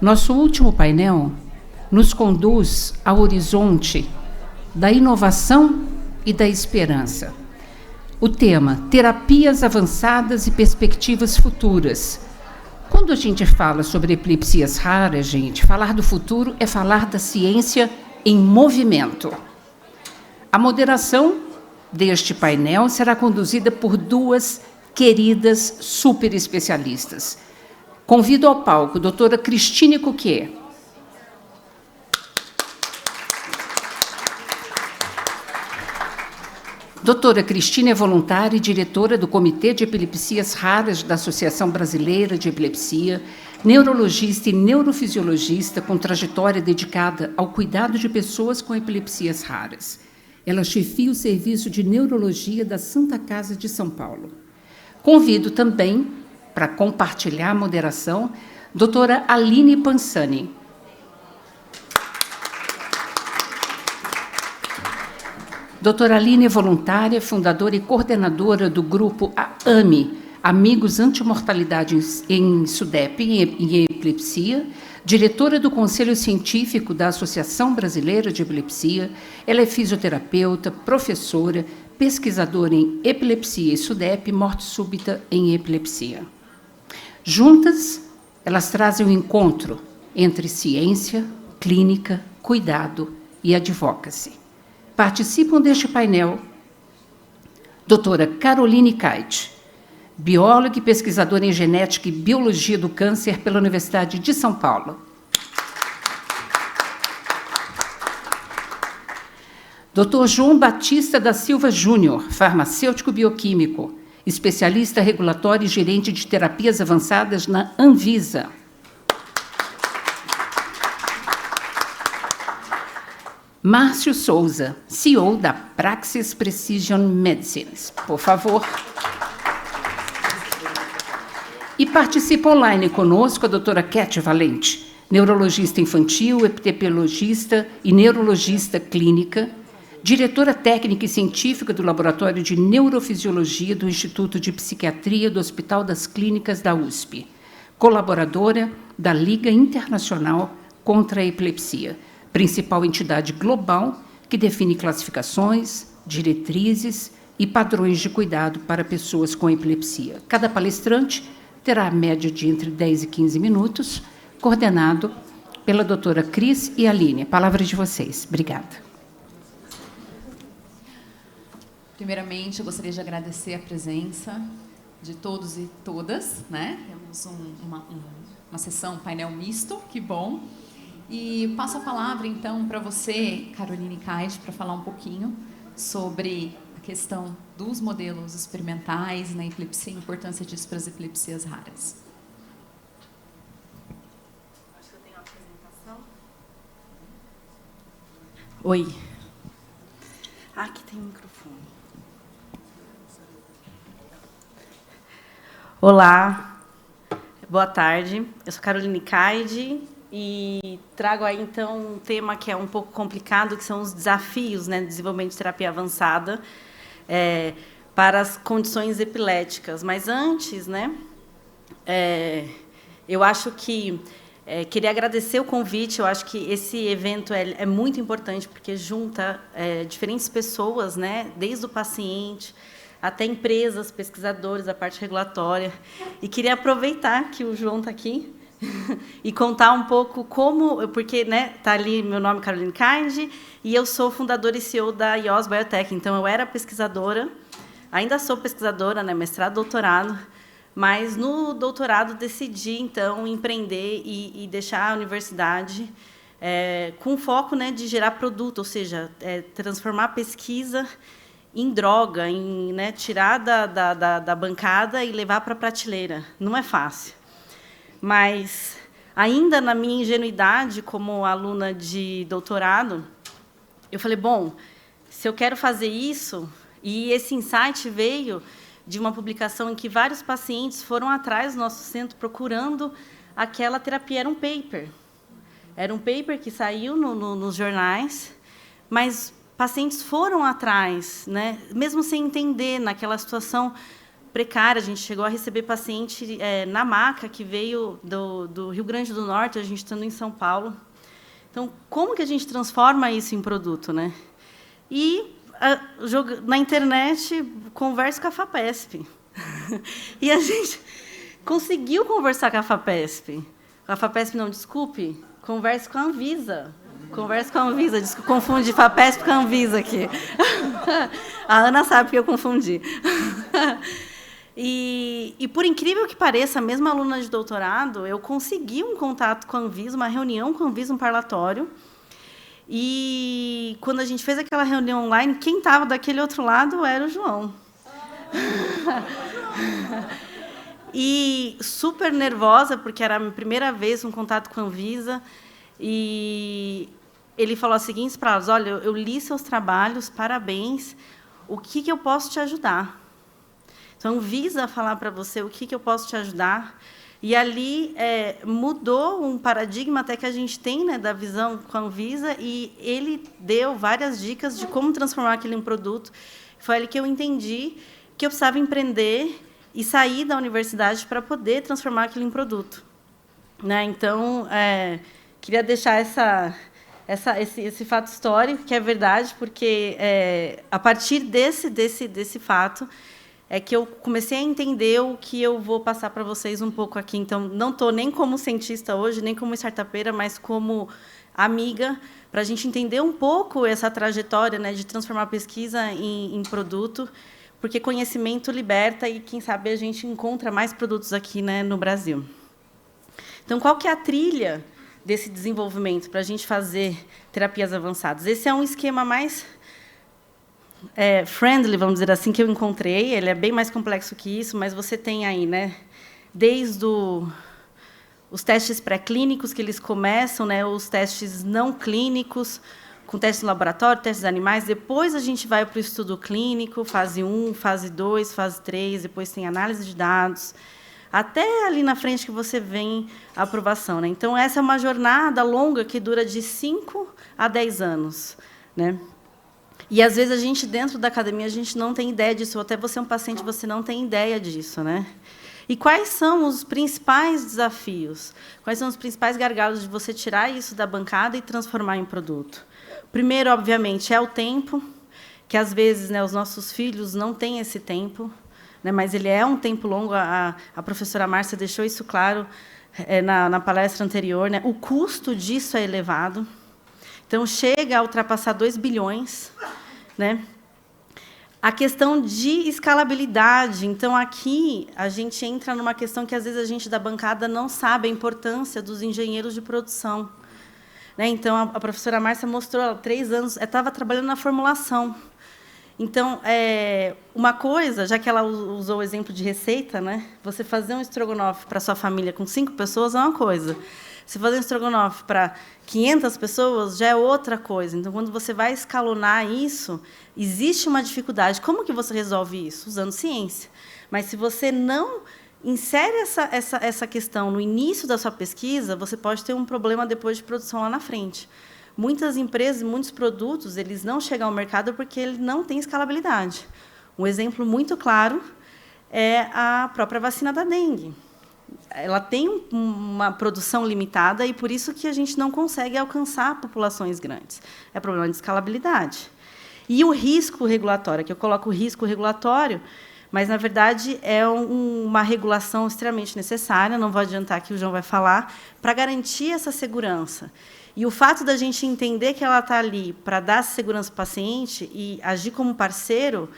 Nosso último painel nos conduz ao horizonte da inovação e da esperança. O tema: terapias avançadas e perspectivas futuras. Quando a gente fala sobre epilepsias raras, gente, falar do futuro é falar da ciência em movimento. A moderação deste painel será conduzida por duas queridas super especialistas. Convido ao palco a doutora Cristine Cuquier. Doutora Cristine é voluntária e diretora do Comitê de Epilepsias Raras da Associação Brasileira de Epilepsia, neurologista e neurofisiologista com trajetória dedicada ao cuidado de pessoas com epilepsias raras. Ela chefia o Serviço de Neurologia da Santa Casa de São Paulo. Convido também, para compartilhar a moderação, doutora Aline Pansani. Doutora Aline é voluntária, fundadora e coordenadora do grupo AMI, Amigos Antimortalidade em SUDEP e Epilepsia, diretora do Conselho Científico da Associação Brasileira de Epilepsia. Ela é fisioterapeuta, professora, pesquisadora em epilepsia e SUDEP, morte súbita em epilepsia. Juntas, elas trazem um encontro entre ciência, clínica, cuidado e advocacy. Participam deste painel doutora Caroline Cait, bióloga e pesquisadora em genética e biologia do câncer pela Universidade de São Paulo. Dr. João Batista da Silva Júnior, farmacêutico bioquímico, especialista regulatório e gerente de terapias avançadas na Anvisa. Márcio Souza, CEO da Praxis Precision Medicines. Por favor. E participa online conosco a doutora Cat Valente, neurologista infantil, epidemiologista e neurologista clínica, diretora técnica e científica do Laboratório de Neurofisiologia do Instituto de Psiquiatria do Hospital das Clínicas da USP, colaboradora da Liga Internacional contra a Epilepsia, principal entidade global que define classificações, diretrizes e padrões de cuidado para pessoas com epilepsia. Cada palestrante terá a média de entre 10 e 15 minutos, coordenado pela doutora Cris e Aline. Palavra de vocês. Obrigada. Primeiramente, eu gostaria de agradecer a presença de todos e todas, né? Temos uma sessão, painel misto, que bom. E passo a palavra, então, para você, Caroline Cait, para falar um pouquinho sobre a questão dos modelos experimentais na epilepsia e a importância disso para as epilepsias raras. Acho que eu tenho a apresentação. Oi. Aqui tem o microfone. Olá, boa tarde. Eu sou Caroline Cait e trago aí, então, um tema que é um pouco complicado, que são os desafios, né, do desenvolvimento de terapia avançada para as condições epiléticas. Mas antes, né, eu acho que queria agradecer o convite. Eu acho que esse evento é muito importante, porque junta diferentes pessoas, né, desde o paciente até empresas, pesquisadores, a parte regulatória. E queria aproveitar que o João está aqui e contar um pouco como, porque, né, está ali meu nome, Caroline Cait, e eu sou fundadora e CEO da IOS Biotech. Então, eu era pesquisadora, ainda sou pesquisadora, né, mestrado, doutorado, mas no doutorado decidi, então, empreender e deixar a universidade com foco, né, de gerar produto, ou seja, transformar a pesquisa em droga, né, tirar da bancada e levar para a prateleira. Não é fácil. Mas, ainda na minha ingenuidade como aluna de doutorado, eu falei, bom, se eu quero fazer isso, e esse insight veio de uma publicação em que vários pacientes foram atrás do nosso centro procurando aquela terapia. Era um paper. Era um paper que saiu nos jornais, mas pacientes foram atrás, né, mesmo sem entender, naquela situação precária. A gente chegou a receber paciente na maca, que veio do Rio Grande do Norte, a gente estando em São Paulo. Então, como que a gente transforma isso em produto, né? E, na internet, converso com a FAPESP. E a gente conseguiu conversar com a FAPESP. A FAPESP, não, desculpe, converse com a Anvisa. Converse com a Anvisa, confundi FAPESP com a Anvisa aqui. A Ana sabe que eu confundi. E, por incrível que pareça, a mesma aluna de doutorado, eu consegui um contato com a Anvisa, uma reunião com a Anvisa, um parlatório. E, quando a gente fez aquela reunião online, quem estava daquele outro lado era o João. E super nervosa, porque era a minha primeira vez um contato com a Anvisa. E ele falou as seguintes palavras: olha, eu li seus trabalhos, parabéns, o que eu posso te ajudar? Então, Anvisa falar para você o que eu posso te ajudar. E ali mudou um paradigma até que a gente tem, né, da visão com a Anvisa, e ele deu várias dicas de como transformar aquilo em produto. Foi ali que eu entendi que eu precisava empreender e sair da universidade para poder transformar aquilo em produto. Né? Então, queria deixar esse fato histórico, que é verdade, porque a partir desse fato é que eu comecei a entender o que eu vou passar para vocês um pouco aqui. Então, não estou nem como cientista hoje, nem como startupeira, mas como amiga, para a gente entender um pouco essa trajetória, né, de transformar a pesquisa em produto, porque conhecimento liberta e, quem sabe, a gente encontra mais produtos aqui, né, no Brasil. Então, qual que é a trilha desse desenvolvimento para a gente fazer terapias avançadas? Esse é um esquema mais friendly, vamos dizer assim, que eu encontrei. Ele é bem mais complexo que isso, mas você tem aí, né, desde os testes pré-clínicos, que eles começam, né, os testes não clínicos, com testes no laboratório, testes animais. Depois a gente vai para o estudo clínico, fase 1, fase 2, fase 3, depois tem análise de dados, até ali na frente que você vem a aprovação. Né? Então, essa é uma jornada longa que dura de 5 a 10 anos. Né? E, às vezes, a gente, dentro da academia, a gente não tem ideia disso, ou até você é um paciente, você não tem ideia disso. Né? E quais são os principais desafios? Quais são os principais gargalos de você tirar isso da bancada e transformar em produto? Primeiro, obviamente, é o tempo, que, às vezes, né, os nossos filhos não têm esse tempo, né, mas ele é um tempo longo. A professora Márcia deixou isso claro na palestra anterior. Né? O custo disso é elevado. Então, chega a ultrapassar 2 bilhões. Né? A questão de escalabilidade. Então, aqui, a gente entra numa questão que, às vezes, a gente da bancada não sabe a importância dos engenheiros de produção. Né? Então, a professora Márcia mostrou, há 3 anos, estava trabalhando na formulação. Então, uma coisa, já que ela usou o exemplo de receita, né? Você fazer um estrogonofe para a sua família com 5 pessoas é uma coisa. Se fazer um estrogonofe para 500 pessoas, já é outra coisa. Então, quando você vai escalonar isso, existe uma dificuldade. Como que você resolve isso? Usando ciência. Mas, se você não insere essa questão no início da sua pesquisa, você pode ter um problema depois de produção lá na frente. Muitas empresas, muitos produtos, eles não chegam ao mercado porque ele não tem escalabilidade. Um exemplo muito claro é a própria vacina da dengue. Ela tem uma produção limitada e, por isso, que a gente não consegue alcançar populações grandes. É problema de escalabilidade. E o risco regulatório, aqui eu coloco o risco regulatório, mas, na verdade, é uma regulação extremamente necessária, não vou adiantar que o João vai falar, para garantir essa segurança. E o fato da gente entender que ela está ali para dar segurança ao paciente e agir como parceiro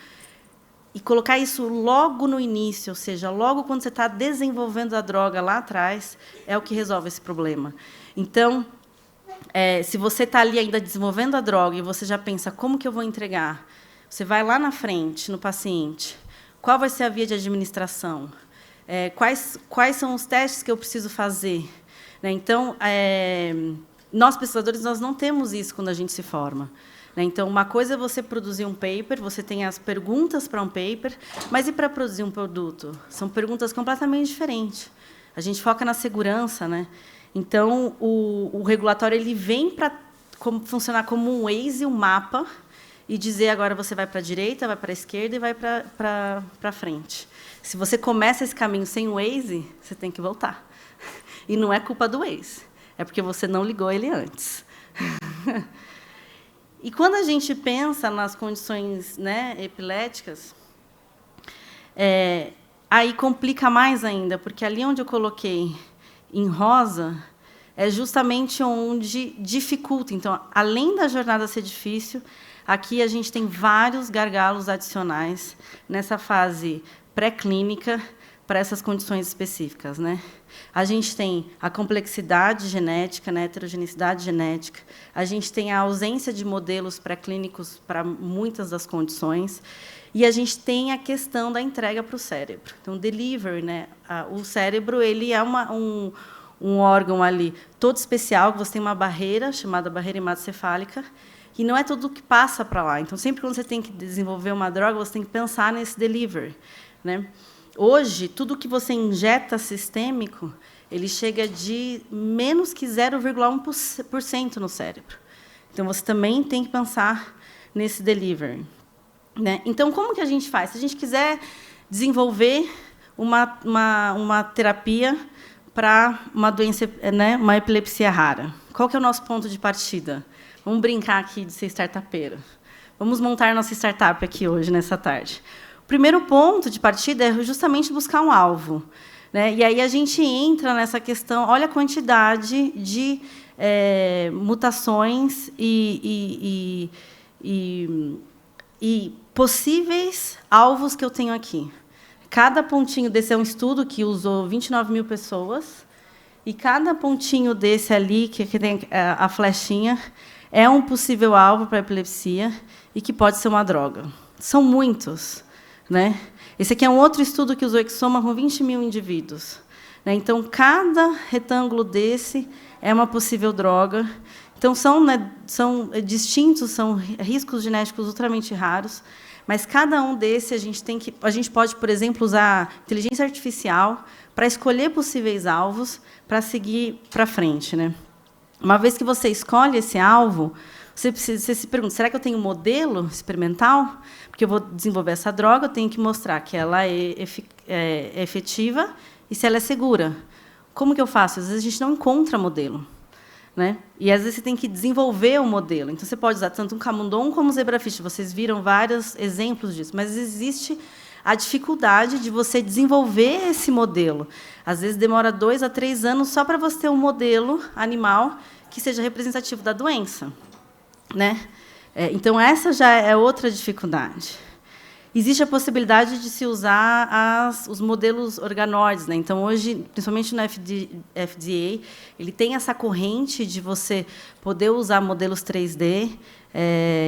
e colocar isso logo no início, ou seja, logo quando você está desenvolvendo a droga lá atrás, é o que resolve esse problema. Então, se você está ali ainda desenvolvendo a droga e você já pensa, como que eu vou entregar? Você vai lá na frente, no paciente. Qual vai ser a via de administração? Quais são os testes que eu preciso fazer? Né? Então, nós, pesquisadores, nós não temos isso quando a gente se forma. Né? Então, uma coisa é você produzir um paper, você tem as perguntas para um paper, mas e para produzir um produto? São perguntas completamente diferentes. A gente foca na segurança. Né? Então, o regulatório ele vem para funcionar como um Waze, um mapa, e dizer agora você vai para a direita, vai para a esquerda e vai para frente. Se você começa esse caminho sem o Waze, você tem que voltar. E não é culpa do Waze, é porque você não ligou ele antes. E quando a gente pensa nas condições, né, epiléticas, aí complica mais ainda, porque ali onde eu coloquei em rosa é justamente onde dificulta. Então, além da jornada ser difícil, aqui a gente tem vários gargalos adicionais nessa fase pré-clínica para essas condições específicas, né? A gente tem a complexidade genética, né, a heterogeneidade genética, a gente tem a ausência de modelos pré-clínicos para muitas das condições, e a gente tem a questão da entrega para o cérebro. Então, delivery, né? O cérebro ele é um órgão ali todo especial, que você tem uma barreira, chamada barreira hematocefálica, e não é tudo que passa para lá. Então, sempre quando você tem que desenvolver uma droga, você tem que pensar nesse delivery, né? Hoje, tudo que você injeta sistêmico, ele chega de menos que 0,1% no cérebro. Então, você também tem que pensar nesse delivery, né? Então, como que a gente faz? Se a gente quiser desenvolver uma terapia para uma doença, né, uma epilepsia rara, qual que é o nosso ponto de partida? Vamos brincar aqui de ser startupeiro. Vamos montar nossa startup aqui hoje, nessa tarde. O primeiro ponto de partida é justamente buscar um alvo, né? E aí a gente entra nessa questão, olha a quantidade de mutações e possíveis alvos que eu tenho aqui. Cada pontinho desse é um estudo que usou 29.000 pessoas, e cada pontinho desse ali, que tem a flechinha, é um possível alvo para a epilepsia e que pode ser uma droga. São muitos, né? Esse aqui é um outro estudo que usou exoma com 20.000 indivíduos, né? Então, cada retângulo desse é uma possível droga. Então, são distintos, são riscos genéticos ultramente raros, mas cada um desses a gente pode, por exemplo, usar inteligência artificial para escolher possíveis alvos para seguir para frente, né? Uma vez que você escolhe esse alvo, você se pergunta, será que eu tenho um modelo experimental? Porque eu vou desenvolver essa droga, eu tenho que mostrar que ela é efetiva e se ela é segura. Como que eu faço? Às vezes a gente não encontra modelo, né? E às vezes você tem que desenvolver o modelo. Então você pode usar tanto um camundongo como um zebrafish. Vocês viram vários exemplos disso, mas existe a dificuldade de você desenvolver esse modelo. Às vezes demora 2 a 3 anos só para você ter um modelo animal que seja representativo da doença, né? Então essa já é outra dificuldade. Existe a possibilidade de se usar os modelos organoides, né? Então, hoje, principalmente no FDA, ele tem essa corrente de você poder usar modelos 3D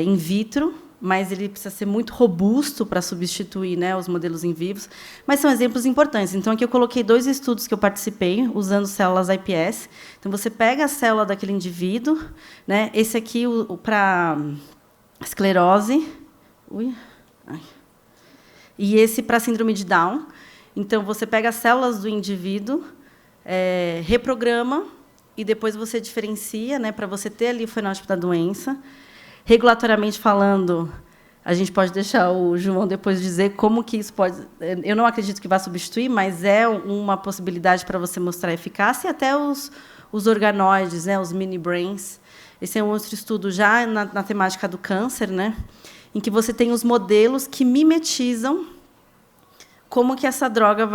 in vitro, mas ele precisa ser muito robusto para substituir, né, os modelos in vivos. Mas são exemplos importantes. Então, aqui eu coloquei 2 estudos que eu participei, usando células iPS. Então, você pega a célula daquele indivíduo, né? Esse aqui para esclerose. E esse para síndrome de Down. Então, você pega as células do indivíduo, reprograma, e depois você diferencia, né, para você ter ali o fenótipo da doença. Regulatoriamente falando, a gente pode deixar o João depois dizer como que isso pode... Eu não acredito que vá substituir, mas é uma possibilidade para você mostrar eficácia, e até os organoides, né, os mini-brains. Esse é um outro estudo já na temática do câncer, né, em que você tem os modelos que mimetizam como que essa droga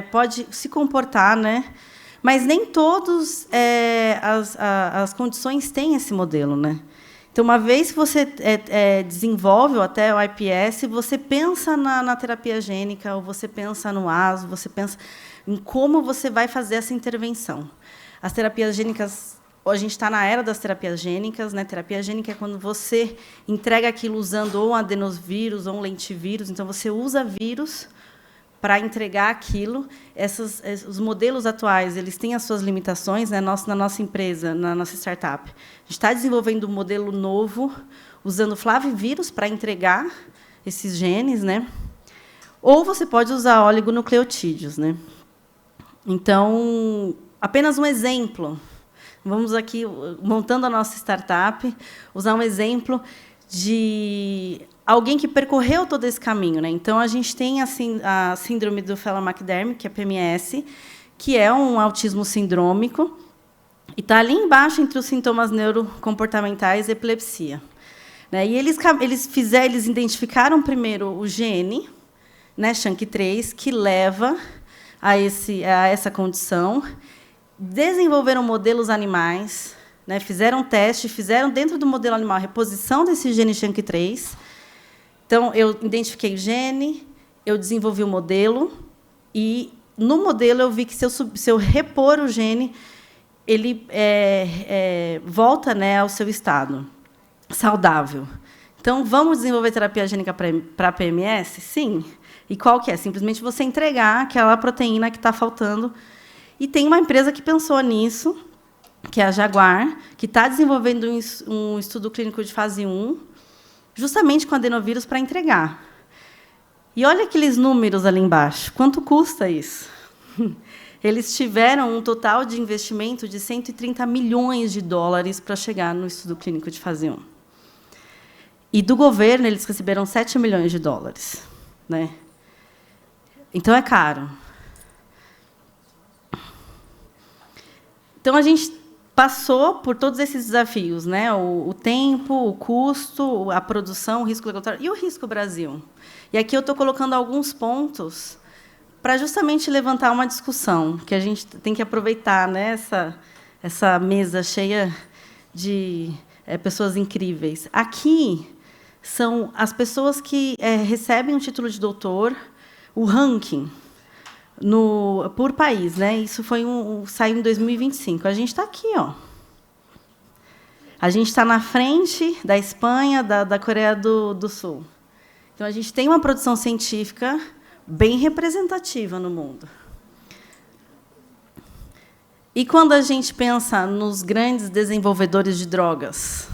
pode se comportar, né? Mas nem todas as condições têm esse modelo, né? Então, uma vez que você desenvolve ou até o IPS, você pensa na terapia gênica, ou você pensa no ASO, você pensa em como você vai fazer essa intervenção. As terapias gênicas, a gente está na era das terapias gênicas, né? Terapia gênica é quando você entrega aquilo usando ou um adenovírus ou um lentivírus. Então, você usa vírus para entregar aquilo. Os modelos atuais, eles têm as suas limitações, né? Na nossa empresa, na nossa startup, a gente está desenvolvendo um modelo novo, usando flavivírus para entregar esses genes, né? Ou você pode usar oligonucleotídeos, né? Então, apenas um exemplo. Vamos aqui, montando a nossa startup, usar um exemplo alguém que percorreu todo esse caminho, né? Então, a gente tem a síndrome do Phelan-McDermid, que é PMS, que é um autismo sindrômico, e está ali embaixo entre os sintomas neurocomportamentais e epilepsia. Né? E eles identificaram primeiro o gene, né, SHANK3, que leva a essa condição, desenvolveram modelos animais, né, fizeram teste, fizeram dentro do modelo animal a reposição desse gene SHANK3. Então, eu identifiquei o gene, eu desenvolvi o modelo, e, no modelo, eu vi que, se eu repor o gene, ele volta, né, ao seu estado saudável. Então, vamos desenvolver terapia gênica para PMS? Sim. E qual que é? Simplesmente você entregar aquela proteína que está faltando. E tem uma empresa que pensou nisso, que é a Jaguar, que está desenvolvendo um estudo clínico de fase 1, justamente com adenovírus, para entregar. E olha aqueles números ali embaixo. Quanto custa isso? Eles tiveram um total de investimento de 130 milhões de dólares para chegar no estudo clínico de fase 1. E, do governo, eles receberam 7 milhões de dólares. Né? Então, é caro. Então, a gente passou por todos esses desafios, né? O tempo, o custo, a produção, o risco regulatório e o risco Brasil. E aqui eu estou colocando alguns pontos para justamente levantar uma discussão, que a gente tem que aproveitar, né, essa mesa cheia de pessoas incríveis. Aqui são as pessoas que recebem o título de doutor, o ranking por país, né? Isso saiu em 2025. A gente está aqui, ó. A gente está na frente da Espanha, da Coreia do Sul. Então, a gente tem uma produção científica bem representativa no mundo. E quando a gente pensa nos grandes desenvolvedores de drogas,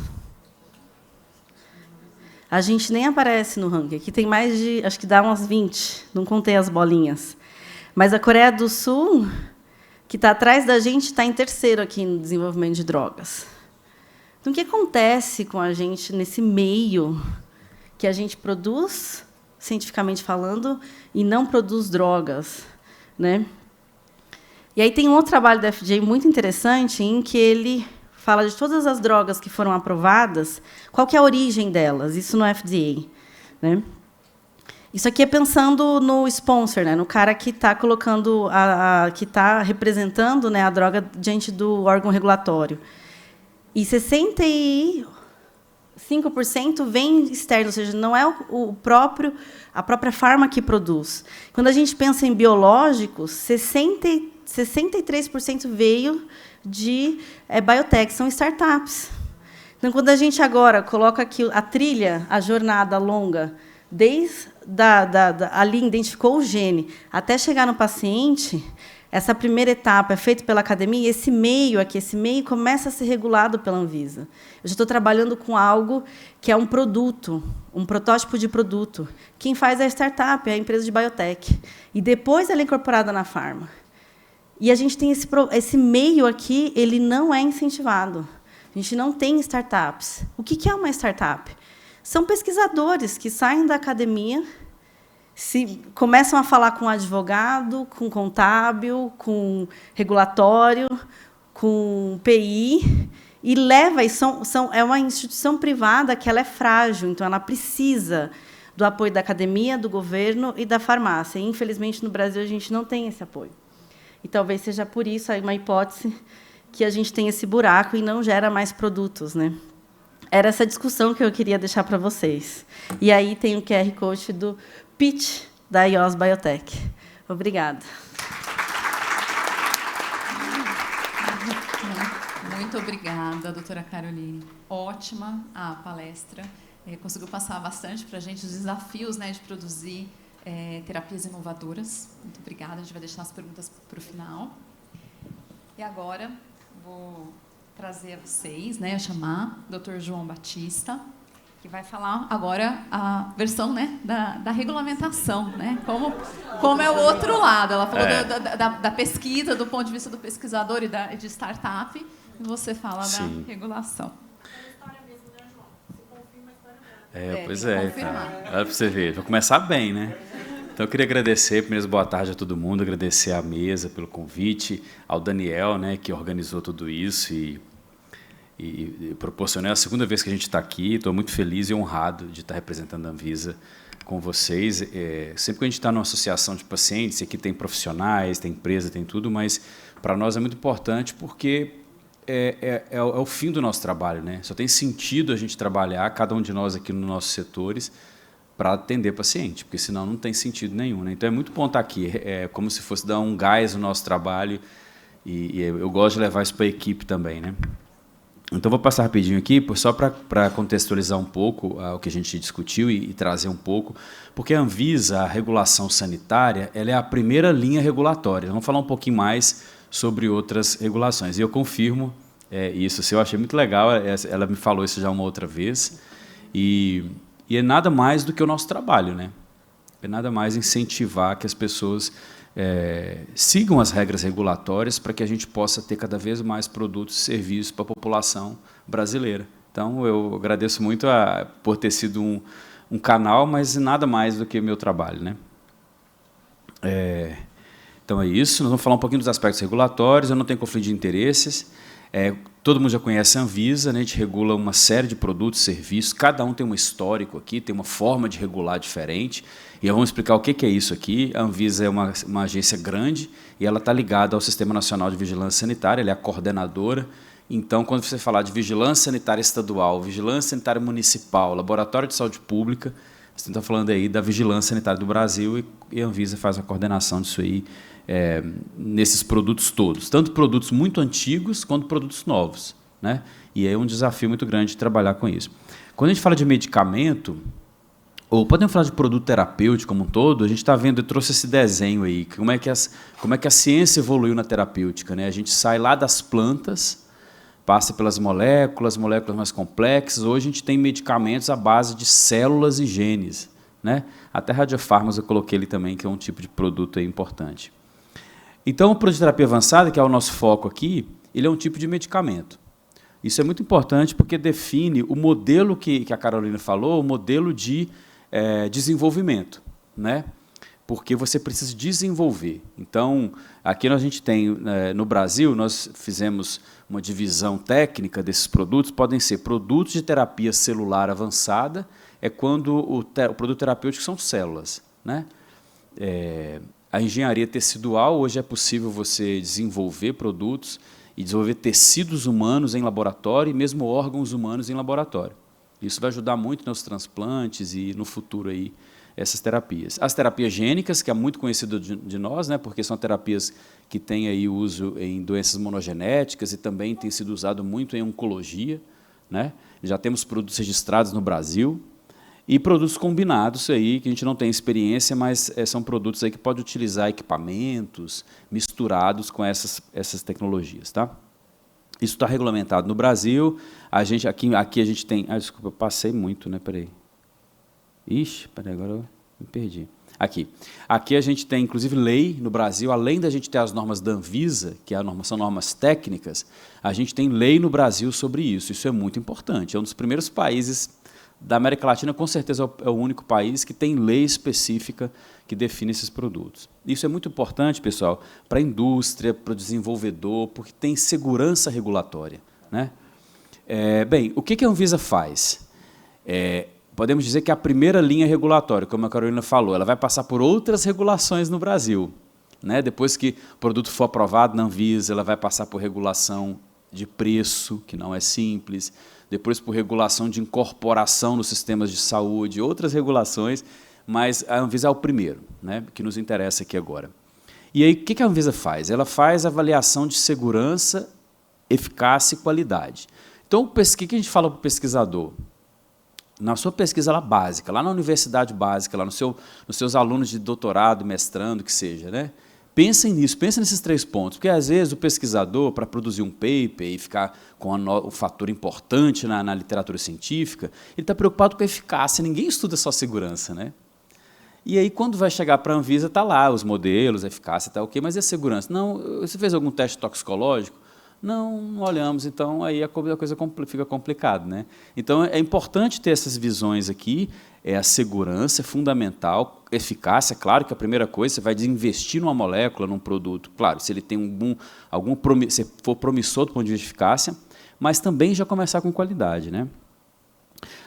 a gente nem aparece no ranking. Aqui tem mais de, acho que dá umas 20, não contei as bolinhas. Mas a Coreia do Sul, que está atrás da gente, está em terceiro aqui no desenvolvimento de drogas. Então, o que acontece com a gente nesse meio que a gente produz, cientificamente falando, e não produz drogas? Né? E aí tem um outro trabalho da FDA muito interessante, em que ele fala de todas as drogas que foram aprovadas, qual que é a origem delas, isso no FDA. Né? Isso aqui é pensando no sponsor, né, no cara que está colocando, que está representando, né, a droga diante do órgão regulatório. E 65% vem externo, ou seja, não é a própria farma que produz. Quando a gente pensa em biológicos, 63% veio de biotech, são startups. Então, quando a gente agora coloca aqui a trilha, a jornada longa, desde ali identificou o gene até chegar no paciente, essa primeira etapa é feita pela academia, e esse meio começa a ser regulado pela Anvisa. Eu já estou trabalhando com algo que é um produto, um protótipo de produto. Quem faz é a startup, é a empresa de biotech. E depois ela é incorporada na farma. E a gente tem esse meio aqui, ele não é incentivado. A gente não tem startups. O que é uma startup? São pesquisadores que saem da academia, começam a falar com advogado, com contábil, com regulatório, com PI, e é uma instituição privada que ela é frágil, então ela precisa do apoio da academia, do governo e da farmácia. E, infelizmente, no Brasil, a gente não tem esse apoio. E talvez seja por isso uma hipótese que a gente tem esse buraco e não gera mais produtos, né? Era essa discussão que eu queria deixar para vocês. E aí tem o QR Code do pitch da IOS Biotech. Obrigada. Muito obrigada, doutora Caroline. Ótima a palestra. Conseguiu passar bastante para a gente os desafios, né, de produzir terapias inovadoras. Muito obrigada. A gente vai deixar as perguntas para o final. E agora vou trazer a vocês, né, chamar o Dr. João Batista, que vai falar agora a versão, né, da regulamentação, né, como é o outro lado. Ela falou da pesquisa, do ponto de vista do pesquisador e de startup, e você fala da regulação. Pois é, então. Olha para você ver, vai começar bem, né? Então, eu queria agradecer, primeiro, boa tarde a todo mundo, agradecer à mesa pelo convite, ao Daniel, né, que organizou tudo isso e proporcionou. É a segunda vez que a gente está aqui, estou muito feliz e honrado de estar representando a Anvisa com vocês. Sempre que a gente está numa associação de pacientes, aqui tem profissionais, tem empresa, tem tudo, mas para nós é muito importante porque é o fim do nosso trabalho, né? Só tem sentido a gente trabalhar, cada um de nós aqui nos nossos setores, para atender paciente, porque senão não tem sentido nenhum, né? Então é muito bom estar aqui, é como se fosse dar um gás no nosso trabalho e eu gosto de levar isso para a equipe também, né? Então vou passar rapidinho aqui, só para contextualizar um pouco o que a gente discutiu e trazer um pouco, porque a Anvisa, a regulação sanitária, ela é a primeira linha regulatória. Vamos falar um pouquinho mais sobre outras regulações. E eu confirmo isso, eu achei muito legal, ela me falou isso já uma outra vez, e é nada mais do que o nosso trabalho, né? É nada mais incentivar que as pessoas sigam as regras regulatórias para que a gente possa ter cada vez mais produtos e serviços para a população brasileira. Então, eu agradeço muito por ter sido um canal, mas nada mais do que o meu trabalho, né? Então, é isso. Nós vamos falar um pouquinho dos aspectos regulatórios. Eu não tenho conflito de interesses. Todo mundo já conhece a Anvisa, né? A gente regula uma série de produtos e serviços, cada um tem um histórico aqui, tem uma forma de regular diferente, e vamos explicar o que é isso aqui. A Anvisa é uma agência grande e ela está ligada ao Sistema Nacional de Vigilância Sanitária, ela é a coordenadora. Então, quando você falar de vigilância sanitária estadual, vigilância sanitária municipal, laboratório de saúde pública, você está falando aí da vigilância sanitária do Brasil e a Anvisa faz a coordenação disso aí, nesses produtos todos, tanto produtos muito antigos quanto produtos novos, né? E é um desafio muito grande de trabalhar com isso. Quando a gente fala de medicamento, ou podemos falar de produto terapêutico como um todo, a gente está vendo, eu trouxe esse desenho aí, como é que a ciência evoluiu na terapêutica, né? A gente sai lá das plantas, passa pelas moléculas mais complexas, hoje a gente tem medicamentos à base de células e genes, né? Até radiofármacos eu coloquei ali também, que é um tipo de produto aí importante. Então, o produto de terapia avançada, que é o nosso foco aqui, ele é um tipo de medicamento. Isso é muito importante porque define o modelo que a Carolina falou, o modelo de desenvolvimento, né? Porque você precisa desenvolver. Então, aqui a gente tem, no Brasil, nós fizemos uma divisão técnica desses produtos, podem ser produtos de terapia celular avançada, é quando o produto terapêutico são células, né? A engenharia tecidual, hoje é possível você desenvolver produtos e desenvolver tecidos humanos em laboratório e mesmo órgãos humanos em laboratório. Isso vai ajudar muito nos transplantes e no futuro aí, essas terapias. As terapias gênicas, que é muito conhecido de nós, né, porque são terapias que têm aí uso em doenças monogenéticas e também tem sido usado muito em oncologia, né? Já temos produtos registrados no Brasil. E produtos combinados, aí, que a gente não tem experiência, mas são produtos aí que pode utilizar equipamentos misturados com essas tecnologias. Tá? Isso está regulamentado no Brasil. Aqui a gente tem... desculpa, eu passei muito, né? Peraí. Ixi, peraí, agora eu me perdi. Aqui a gente tem, inclusive, lei no Brasil, além da gente ter as normas da Anvisa, que são normas técnicas, a gente tem lei no Brasil sobre isso. Isso é muito importante. É um dos primeiros países da América Latina, com certeza é o único país que tem lei específica que define esses produtos. Isso é muito importante, pessoal, para a indústria, para o desenvolvedor, porque tem segurança regulatória, né? Bem, o que a Anvisa faz? Podemos dizer que é a primeira linha regulatória, como a Carolina falou, ela vai passar por outras regulações no Brasil, né? Depois que o produto for aprovado na Anvisa, ela vai passar por regulação de preço, que não é simples, depois por regulação de incorporação nos sistemas de saúde, outras regulações, mas a Anvisa é o primeiro, né, que nos interessa aqui agora. E aí, o que a Anvisa faz? Ela faz avaliação de segurança, eficácia e qualidade. Então, o que a gente fala para o pesquisador? Na sua pesquisa lá básica, lá na universidade básica, lá nos seus alunos de doutorado, mestrando, que seja, né? Pensem nisso, pensem nesses 3 pontos, porque, às vezes, o pesquisador, para produzir um paper e ficar com o fator importante na literatura científica, ele está preocupado com a eficácia, ninguém estuda só segurança, né? E aí, quando vai chegar para a Anvisa, está lá os modelos, a eficácia, está ok, mas e a segurança? Não, você fez algum teste toxicológico? Não olhamos, então aí a coisa fica complicada, né? Então é importante ter essas visões aqui, a segurança é fundamental, eficácia, claro que a primeira coisa, você vai desinvestir numa molécula, num produto, claro, se ele tem se for promissor do ponto de vista de eficácia, mas também já começar com qualidade, né?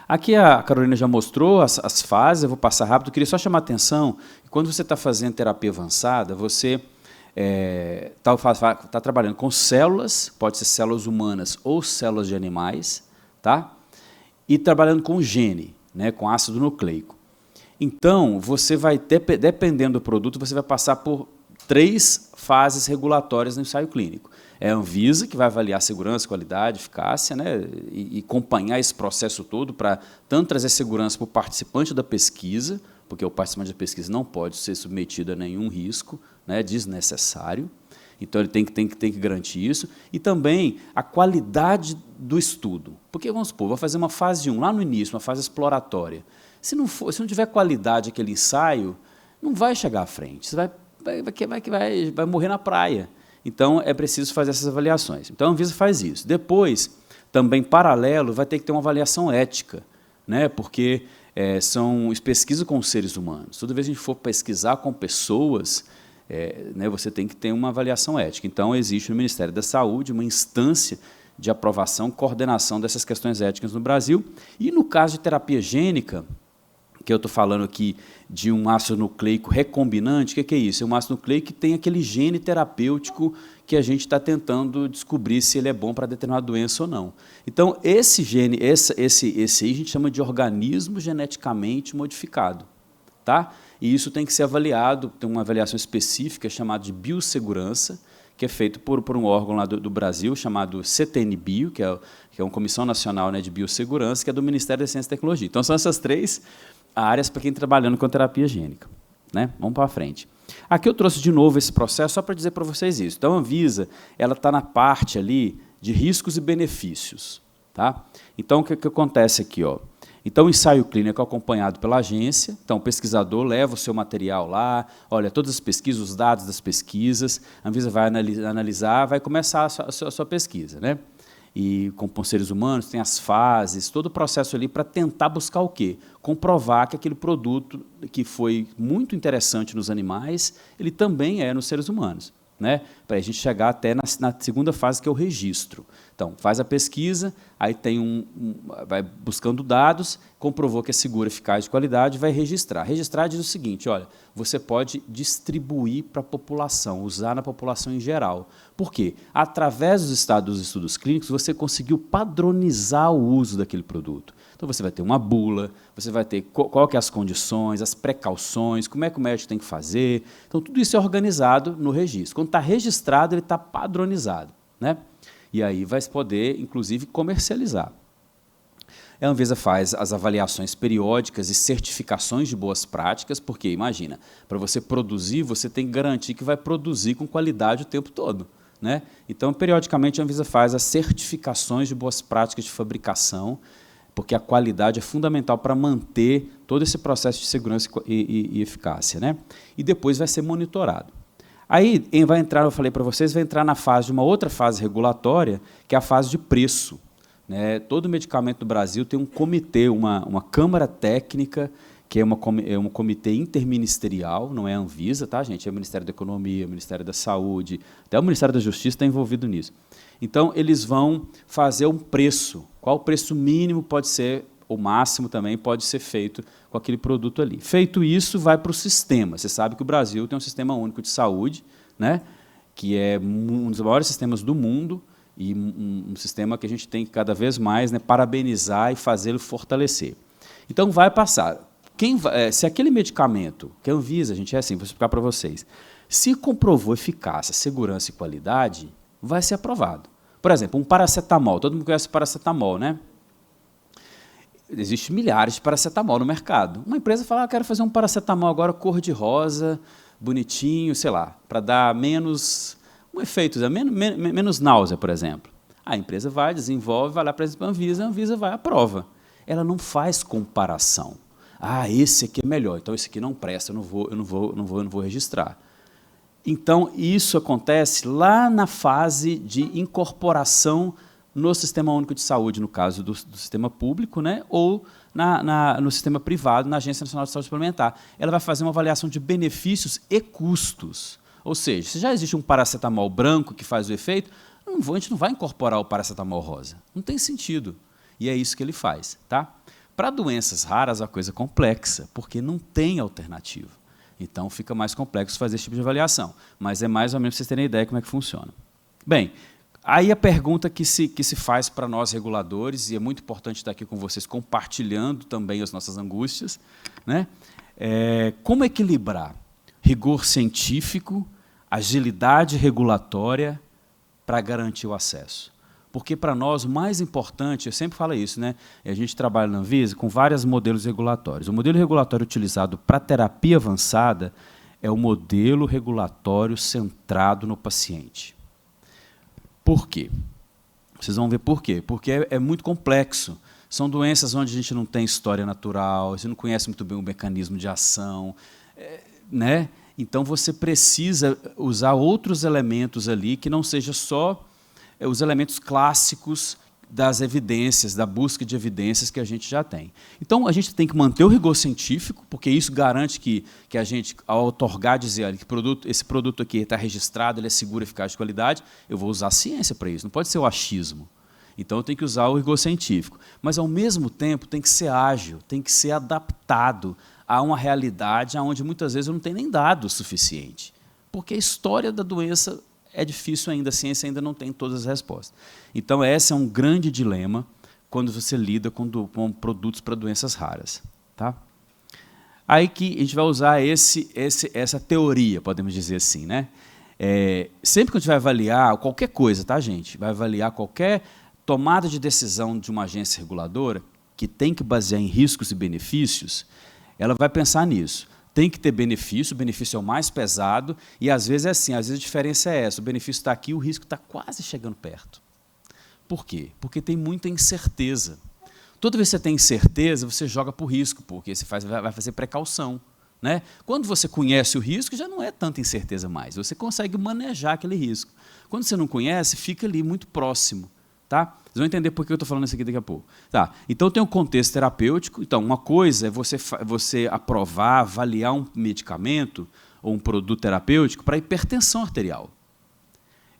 Aqui a Carolina já mostrou as fases, eu vou passar rápido, eu queria só chamar a atenção que quando você está fazendo terapia avançada, você está trabalhando com células, pode ser células humanas ou células de animais, tá? E trabalhando com gene, né, com ácido nucleico. Então, você vai, dependendo do produto, você vai passar por 3 fases regulatórias no ensaio clínico. É a Anvisa, que vai avaliar a segurança, qualidade, eficácia, né, e acompanhar esse processo todo para tanto trazer segurança para o participante da pesquisa, porque o participante da pesquisa não pode ser submetido a nenhum risco, né, desnecessário. Então, ele tem que garantir isso. E também a qualidade do estudo. Porque, vamos supor, vou fazer uma fase 1, lá no início, uma fase exploratória. Se não tiver qualidade aquele ensaio, não vai chegar à frente. Você vai morrer na praia. Então, é preciso fazer essas avaliações. Então, a Anvisa faz isso. Depois, também, paralelo, vai ter que ter uma avaliação ética, né, porque são pesquisas com seres humanos. Toda vez que a gente for pesquisar com pessoas, né, você tem que ter uma avaliação ética. Então, existe no Ministério da Saúde uma instância de aprovação, coordenação dessas questões éticas no Brasil. E, no caso de terapia gênica, que eu estou falando aqui de um ácido nucleico recombinante, o que é isso? É um ácido nucleico que tem aquele gene terapêutico que a gente está tentando descobrir se ele é bom para determinada doença ou não. Então, esse gene, esse aí a gente chama de organismo geneticamente modificado, tá? E isso tem que ser avaliado, tem uma avaliação específica chamada de biossegurança, que é feito por um órgão lá do Brasil, chamado CTN-Bio, que é uma Comissão Nacional, né, de Biossegurança, que é do Ministério da Ciência e Tecnologia. Então, são essas 3 áreas para quem está trabalhando com terapia gênica, né? Vamos para frente. Aqui eu trouxe de novo esse processo só para dizer para vocês isso. Então, a Anvisa está na parte ali de riscos e benefícios. Tá? Então, o que acontece aqui? Ó? Então, o ensaio clínico é acompanhado pela agência, então o pesquisador leva o seu material lá, olha, todas as pesquisas, os dados das pesquisas, a Anvisa vai analisar, vai começar a sua pesquisa, né? E com seres humanos, tem as fases, todo o processo ali para tentar buscar o quê? Comprovar que aquele produto que foi muito interessante nos animais, ele também é nos seres humanos, né? Para a gente chegar até na segunda fase, que é o registro. Então, faz a pesquisa, aí tem vai buscando dados, comprovou que é seguro, eficaz, de qualidade, vai registrar. Registrar diz o seguinte, olha, você pode distribuir para a população, usar na população em geral. Por quê? Através dos estudos clínicos, você conseguiu padronizar o uso daquele produto. Então, você vai ter uma bula, você vai ter qual que é as condições, as precauções, como é que o médico tem que fazer. Então, tudo isso é organizado no registro. Quando está registrado, ele está padronizado, né? E aí vai poder, inclusive, comercializar. A Anvisa faz as avaliações periódicas e certificações de boas práticas, porque, imagina, para você produzir, você tem que garantir que vai produzir com qualidade o tempo todo, né? Então, periodicamente, a Anvisa faz as certificações de boas práticas de fabricação, porque a qualidade é fundamental para manter todo esse processo de segurança e eficácia, né? E depois vai ser monitorado. Aí vai entrar, eu falei para vocês, vai entrar na fase de uma outra fase regulatória, que é a fase de preço, né? Todo medicamento do Brasil tem um comitê, uma câmara técnica, que é um comitê interministerial, não é a Anvisa, tá, gente? É o Ministério da Economia, o Ministério da Saúde, até o Ministério da Justiça está envolvido nisso. Então, eles vão fazer um preço. Qual o preço mínimo pode ser, o máximo também pode ser feito com aquele produto ali. Feito isso, vai para o sistema. Você sabe que o Brasil tem um sistema único de saúde, né, que é um dos maiores sistemas do mundo e um sistema que a gente tem que cada vez mais, né, parabenizar e fazê-lo fortalecer. Então, vai passar. Se aquele medicamento, que a Anvisa, gente, é assim, vou explicar para vocês, se comprovou eficácia, segurança e qualidade, vai ser aprovado. Por exemplo, um paracetamol. Todo mundo conhece paracetamol, né? Existem milhares de paracetamol no mercado. Uma empresa fala, quero fazer um paracetamol agora cor-de-rosa, bonitinho, sei lá, para dar menos efeito, menos náusea, por exemplo. A empresa vai, desenvolve, vai lá para a Anvisa vai, aprova. Ela não faz comparação. Ah, esse aqui é melhor, então esse aqui não presta, eu não vou registrar. Então, isso acontece lá na fase de incorporação no Sistema Único de Saúde, no caso do sistema público, né, ou no sistema privado, na Agência Nacional de Saúde Suplementar. Ela vai fazer uma avaliação de benefícios e custos. Ou seja, se já existe um paracetamol branco que faz o efeito, a gente não vai incorporar o paracetamol rosa. Não tem sentido. E é isso que ele faz. Tá? Para doenças raras, a coisa é complexa, porque não tem alternativa. Então, fica mais complexo fazer esse tipo de avaliação. Mas é mais ou menos para vocês terem ideia de como é que funciona. Bem, aí a pergunta que se faz para nós reguladores, e é muito importante estar aqui com vocês compartilhando também as nossas angústias, né? Como equilibrar rigor científico, agilidade regulatória para garantir o acesso? Porque, para nós, o mais importante, eu sempre falo isso, né? A gente trabalha na Anvisa com vários modelos regulatórios. O modelo regulatório utilizado para terapia avançada é o modelo regulatório centrado no paciente. Por quê? Vocês vão ver por quê. Porque é muito complexo. São doenças onde a gente não tem história natural, a gente não conhece muito bem o mecanismo de ação, né? Então, você precisa usar outros elementos ali que não seja só os elementos clássicos das evidências, da busca de evidências que a gente já tem. Então, a gente tem que manter o rigor científico, porque isso garante que a gente, ao otorgar, dizer que esse produto aqui está registrado, ele é seguro, eficaz, de qualidade, eu vou usar a ciência para isso, não pode ser o achismo. Então, eu tenho que usar o rigor científico. Mas, ao mesmo tempo, tem que ser ágil, tem que ser adaptado a uma realidade onde, muitas vezes, eu não tenho nem dado o suficiente. Porque a história da doença é difícil ainda, a ciência ainda não tem todas as respostas. Então, esse é um grande dilema quando você lida com produtos para doenças raras. Tá? Aí que a gente vai usar essa teoria, podemos dizer assim. Né? Sempre que a gente vai avaliar qualquer coisa, tá, gente? Vai avaliar qualquer tomada de decisão de uma agência reguladora, que tem que basear em riscos e benefícios, ela vai pensar nisso. Tem que ter benefício, o benefício é o mais pesado, e às vezes é assim, às vezes a diferença é essa, o benefício está aqui, o risco está quase chegando perto. Por quê? Porque tem muita incerteza. Toda vez que você tem incerteza, você joga para o risco, porque você vai fazer precaução. Né? Quando você conhece o risco, já não é tanta incerteza mais, você consegue manejar aquele risco. Quando você não conhece, fica ali muito próximo. Tá? Vocês vão entender por que eu estou falando isso aqui daqui a pouco. Tá. Então, tem um contexto terapêutico. Então, uma coisa é você aprovar, avaliar um medicamento ou um produto terapêutico para hipertensão arterial.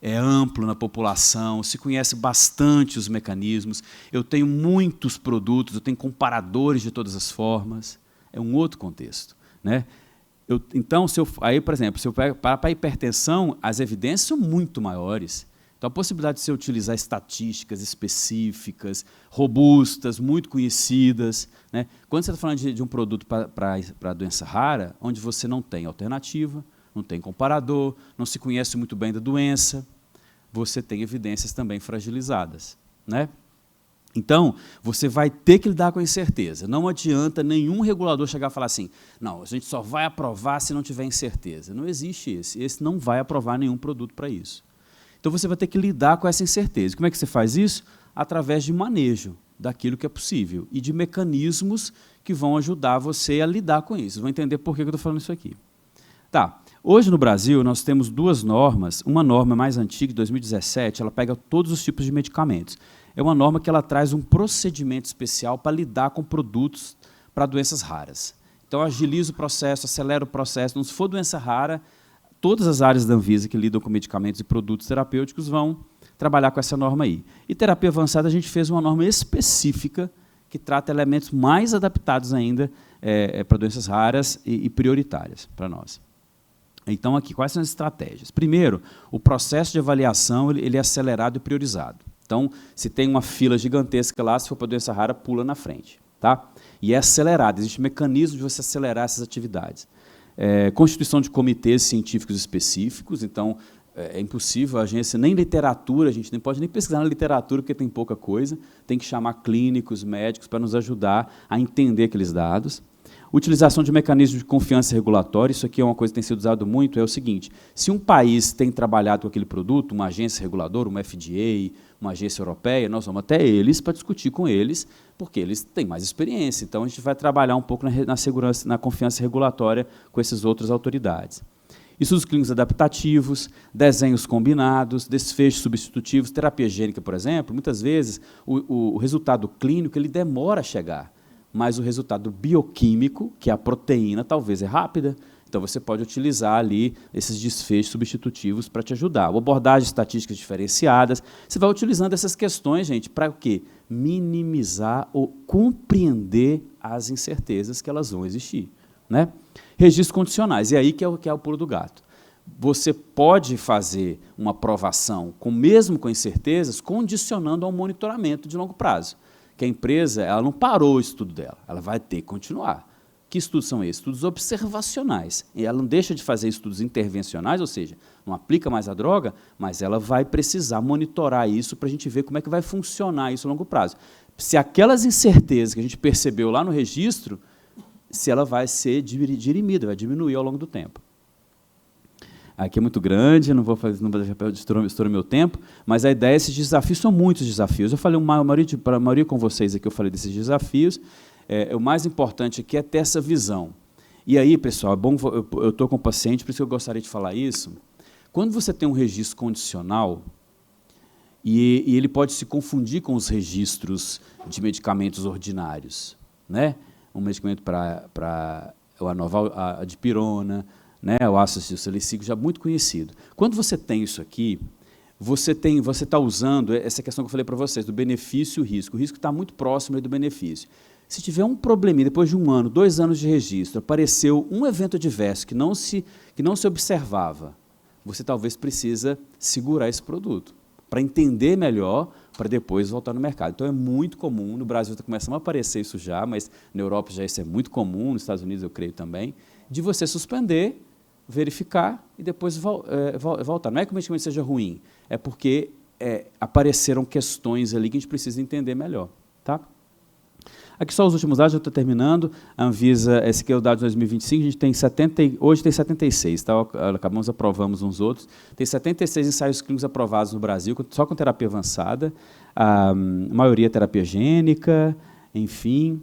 É amplo na população, se conhece bastante os mecanismos. Eu tenho muitos produtos, eu tenho comparadores de todas as formas. É um outro contexto. Né? Então, aí, por exemplo, para a hipertensão, as evidências são muito maiores. Então, a possibilidade de você utilizar estatísticas específicas, robustas, muito conhecidas. Né? Quando você está falando de um produto para doença rara, onde você não tem alternativa, não tem comparador, não se conhece muito bem da doença, você tem evidências também fragilizadas. Né? Então, você vai ter que lidar com a incerteza. Não adianta nenhum regulador chegar a falar assim, não, a gente só vai aprovar se não tiver incerteza. Não existe esse. Esse não vai aprovar nenhum produto para isso. Então, você vai ter que lidar com essa incerteza. Como é que você faz isso? Através de manejo daquilo que é possível e de mecanismos que vão ajudar você a lidar com isso. Vocês vão entender por que eu estou falando isso aqui. Tá. Hoje, no Brasil, nós temos duas normas. Uma norma mais antiga, de 2017, ela pega todos os tipos de medicamentos. É uma norma que ela traz um procedimento especial para lidar com produtos para doenças raras. Então, agiliza o processo, acelera o processo. Não, se for doença rara, todas as áreas da Anvisa que lidam com medicamentos e produtos terapêuticos vão trabalhar com essa norma aí. E terapia avançada, a gente fez uma norma específica que trata elementos mais adaptados ainda para doenças raras e prioritárias para nós. Então, aqui, quais são as estratégias? Primeiro, o processo de avaliação ele é acelerado e priorizado. Então, se tem uma fila gigantesca lá, se for para doença rara, pula na frente. Tá? E é acelerado, existe um mecanismo de você acelerar essas atividades. Constituição de comitês científicos específicos, então é impossível a agência, nem literatura, a gente nem pode nem pesquisar na literatura, porque tem pouca coisa, tem que chamar clínicos, médicos, para nos ajudar a entender aqueles dados. Utilização de mecanismos de confiança regulatória, isso aqui é uma coisa que tem sido usado muito, é o seguinte, se um país tem trabalhado com aquele produto, uma agência reguladora, uma FDA, uma agência europeia, nós vamos até eles para discutir com eles, porque eles têm mais experiência. Então, a gente vai trabalhar um pouco na segurança, na confiança regulatória com essas outras autoridades. estudos clínicos adaptativos, desenhos combinados, desfechos substitutivos, terapia gênica, por exemplo, muitas vezes o resultado clínico ele demora a chegar, mas o resultado bioquímico, que é a proteína, talvez é rápida. Então, você pode utilizar ali esses desfechos substitutivos para te ajudar. Abordagens estatísticas diferenciadas. Você vai utilizando essas questões, gente, para o quê? Minimizar ou compreender as incertezas que elas vão existir, né? Registros condicionais. E aí que é o pulo do gato. Você pode fazer uma aprovação, mesmo com incertezas, condicionando ao monitoramento de longo prazo. Que a empresa ela não parou o estudo dela, ela vai ter que continuar. Que estudos são esses? Estudos observacionais. E ela não deixa de fazer estudos intervencionais, ou seja, não aplica mais a droga, mas ela vai precisar monitorar isso para a gente ver como é que vai funcionar isso a longo prazo. Se aquelas incertezas que a gente percebeu lá no registro, se ela vai ser dirimida, vai diminuir ao longo do tempo. Aqui é muito grande, não vou estourar meu tempo, mas a ideia é esses desafios, são muitos desafios. Eu falei para a maioria com vocês aqui, eu falei desses desafios. O mais importante aqui é ter essa visão. E aí, pessoal, é bom, eu estou com o paciente, por isso que eu gostaria de falar isso. Quando você tem um registro condicional, e ele pode se confundir com os registros de medicamentos ordinários, né? Um medicamento para a dipirona, né? O ácido salicílico, já muito conhecido. Quando você tem isso aqui, você está usando essa questão que eu falei para vocês, do benefício e o risco. O risco está muito próximo aí do benefício. Se tiver um probleminha, depois de 1 ano, 2 anos de registro, apareceu um evento adverso que não se observava, você talvez precisa segurar esse produto, para entender melhor, para depois voltar no mercado. Então, é muito comum, no Brasil está começando a aparecer isso já, mas na Europa já isso é muito comum, nos Estados Unidos eu creio também, de você suspender, verificar e depois voltar. Não é que o medicamento seja ruim, é porque apareceram questões ali que a gente precisa entender melhor. Tá? Aqui só os últimos dados, já estou terminando. A Anvisa, esse aqui é o dado de 2025, a gente tem hoje tem 76, tá? Aprovamos uns outros. Tem 76 ensaios clínicos aprovados no Brasil, só com terapia avançada, a maioria terapia gênica, enfim.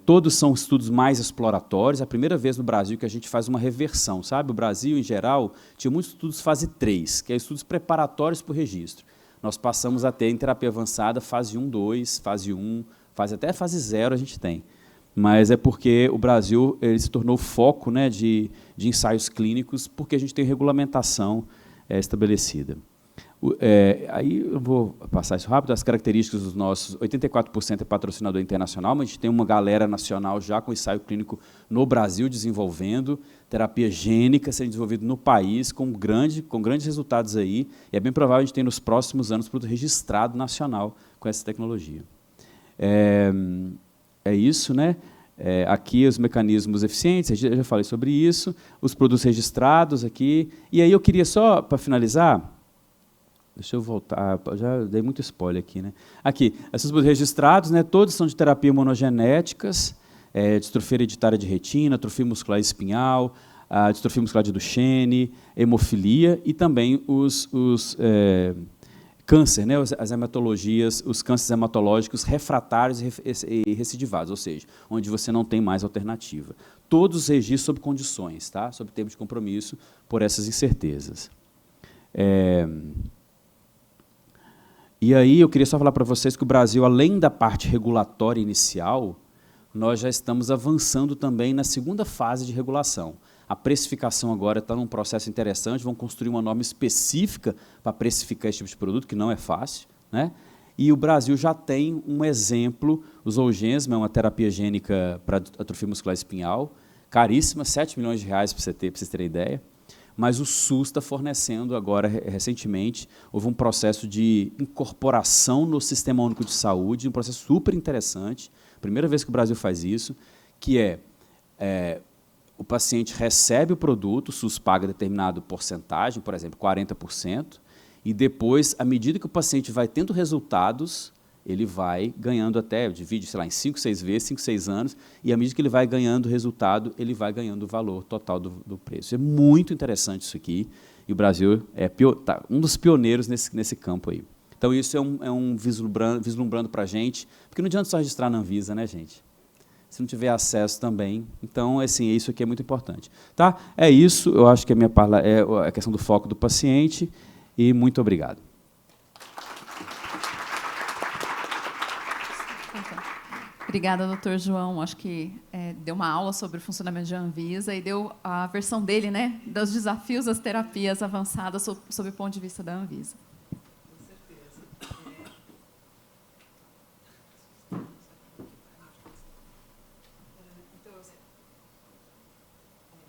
Todos são estudos mais exploratórios. É a primeira vez no Brasil que a gente faz uma reversão, sabe? O Brasil, em geral, tinha muitos estudos fase 3, que é estudos preparatórios para o registro. Nós passamos a ter em terapia avançada fase 1, 2, fase 1, até fase 0 a gente tem. Mas é porque o Brasil ele se tornou foco, né, de ensaios clínicos, porque a gente tem regulamentação estabelecida. Aí eu vou passar isso rápido. As características dos nossos, 84% é patrocinador internacional, mas a gente tem uma galera nacional já com ensaio clínico no Brasil desenvolvendo, terapia gênica sendo desenvolvida no país, com grandes resultados aí, e é bem provável a gente ter nos próximos anos produto registrado nacional com essa tecnologia. É isso, né? Aqui os mecanismos eficientes, eu já falei sobre isso, os produtos registrados aqui, e aí eu queria só, para finalizar, deixa eu voltar, já dei muito spoiler aqui, né? Aqui, esses produtos registrados, né, todos são de terapia monogenéticas, distrofia hereditária de retina, atrofia muscular espinhal, a distrofia muscular de Duchenne, hemofilia, e também os câncer, né, as hematologias, os cânceres hematológicos refratários e recidivados, ou seja, onde você não tem mais alternativa. Todos os registros sob condições, tá? Sob termo de compromisso, por essas incertezas. E aí eu queria só falar para vocês que o Brasil, além da parte regulatória inicial, nós já estamos avançando também na segunda fase de regulação. A precificação agora está num processo interessante, vão construir uma norma específica para precificar esse tipo de produto, que não é fácil, né? E o Brasil já tem um exemplo, o Zolgensma, uma terapia gênica para atrofia muscular espinhal, caríssima, R$7 milhões para vocês terem ideia, mas o SUS está fornecendo agora, recentemente, houve um processo de incorporação no Sistema Único de Saúde, um processo super interessante, primeira vez que o Brasil faz isso, que o paciente recebe o produto, o SUS paga determinada porcentagem, por exemplo, 40%, e depois, à medida que o paciente vai tendo resultados, ele vai ganhando divide, sei lá, em 5, 6 vezes, 5, 6 anos, e à medida que ele vai ganhando resultado, ele vai ganhando o valor total do preço. É muito interessante isso aqui, e o Brasil é um dos pioneiros nesse campo aí. Então, isso é um vislumbrando para a gente, porque não adianta só registrar na Anvisa, né, gente? se não tiver acesso também. Então, assim, isso aqui é muito importante. Tá? É isso, eu acho que a minha fala é a questão do foco do paciente, e muito obrigado. Obrigada, doutor João. Acho que deu uma aula sobre o funcionamento de Anvisa e deu a versão dele, né, dos desafios das terapias avançadas sob o ponto de vista da Anvisa. Com certeza.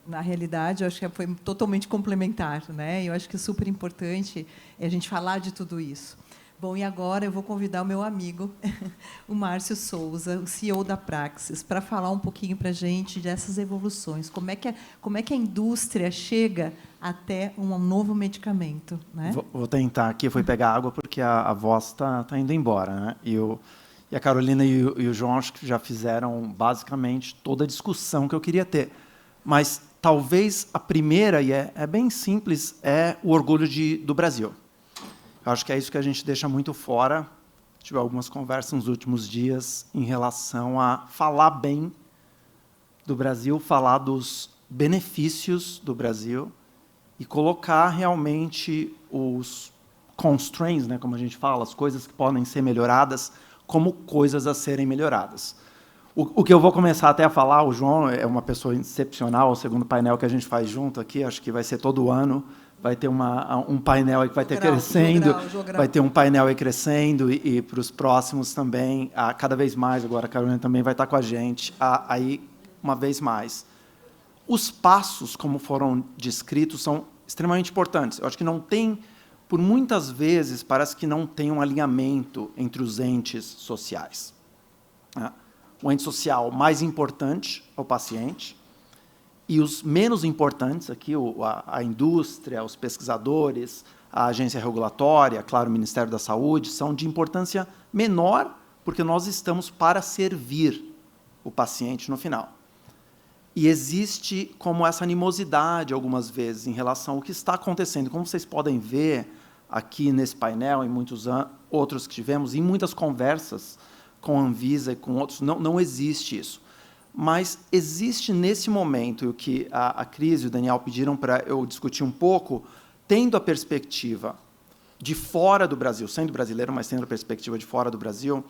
Na realidade, eu acho que foi totalmente complementar, né? Eu acho que é super importante a gente falar de tudo isso. Bom, e agora eu vou convidar o meu amigo, o Márcio Souza, o CEO da Praxis, para falar um pouquinho para a gente dessas evoluções. Como é que a indústria chega até um novo medicamento, né? Vou tentar aqui, fui pegar água porque a voz está indo embora, né? E a Carolina e o João acho que já fizeram basicamente toda a discussão que eu queria ter. Mas talvez a primeira, e é bem simples, é o orgulho do Brasil. Eu acho que é isso que a gente deixa muito fora. Tive algumas conversas nos últimos dias em relação a falar bem do Brasil, falar dos benefícios do Brasil e colocar realmente os constraints, né, como a gente fala, as coisas que podem ser melhoradas, como coisas a serem melhoradas. O que eu vou começar até a falar, o João é uma pessoa excepcional, o segundo painel que a gente faz junto aqui, acho que vai ser todo ano, vai ter um painel aí que vai ter crescendo, vai ter um painel aí crescendo, e para os próximos também, cada vez mais, agora a Carolina também vai estar com a gente, aí uma vez mais. Os passos, como foram descritos, são extremamente importantes. Eu acho que não tem, por muitas vezes, parece que não tem um alinhamento entre os entes sociais. O ente social mais importante é o paciente, e os menos importantes, aqui a indústria, os pesquisadores, a agência regulatória, claro, o Ministério da Saúde, são de importância menor, porque nós estamos para servir o paciente no final. E existe como essa animosidade, algumas vezes, em relação ao que está acontecendo. Como vocês podem ver aqui nesse painel, em muitos outros que tivemos, em muitas conversas com a Anvisa e com outros, não existe isso. Mas existe nesse momento, o que a Cris e o Daniel pediram para eu discutir um pouco, tendo a perspectiva de fora do Brasil, sendo brasileiro, mas tendo a perspectiva de fora do Brasil,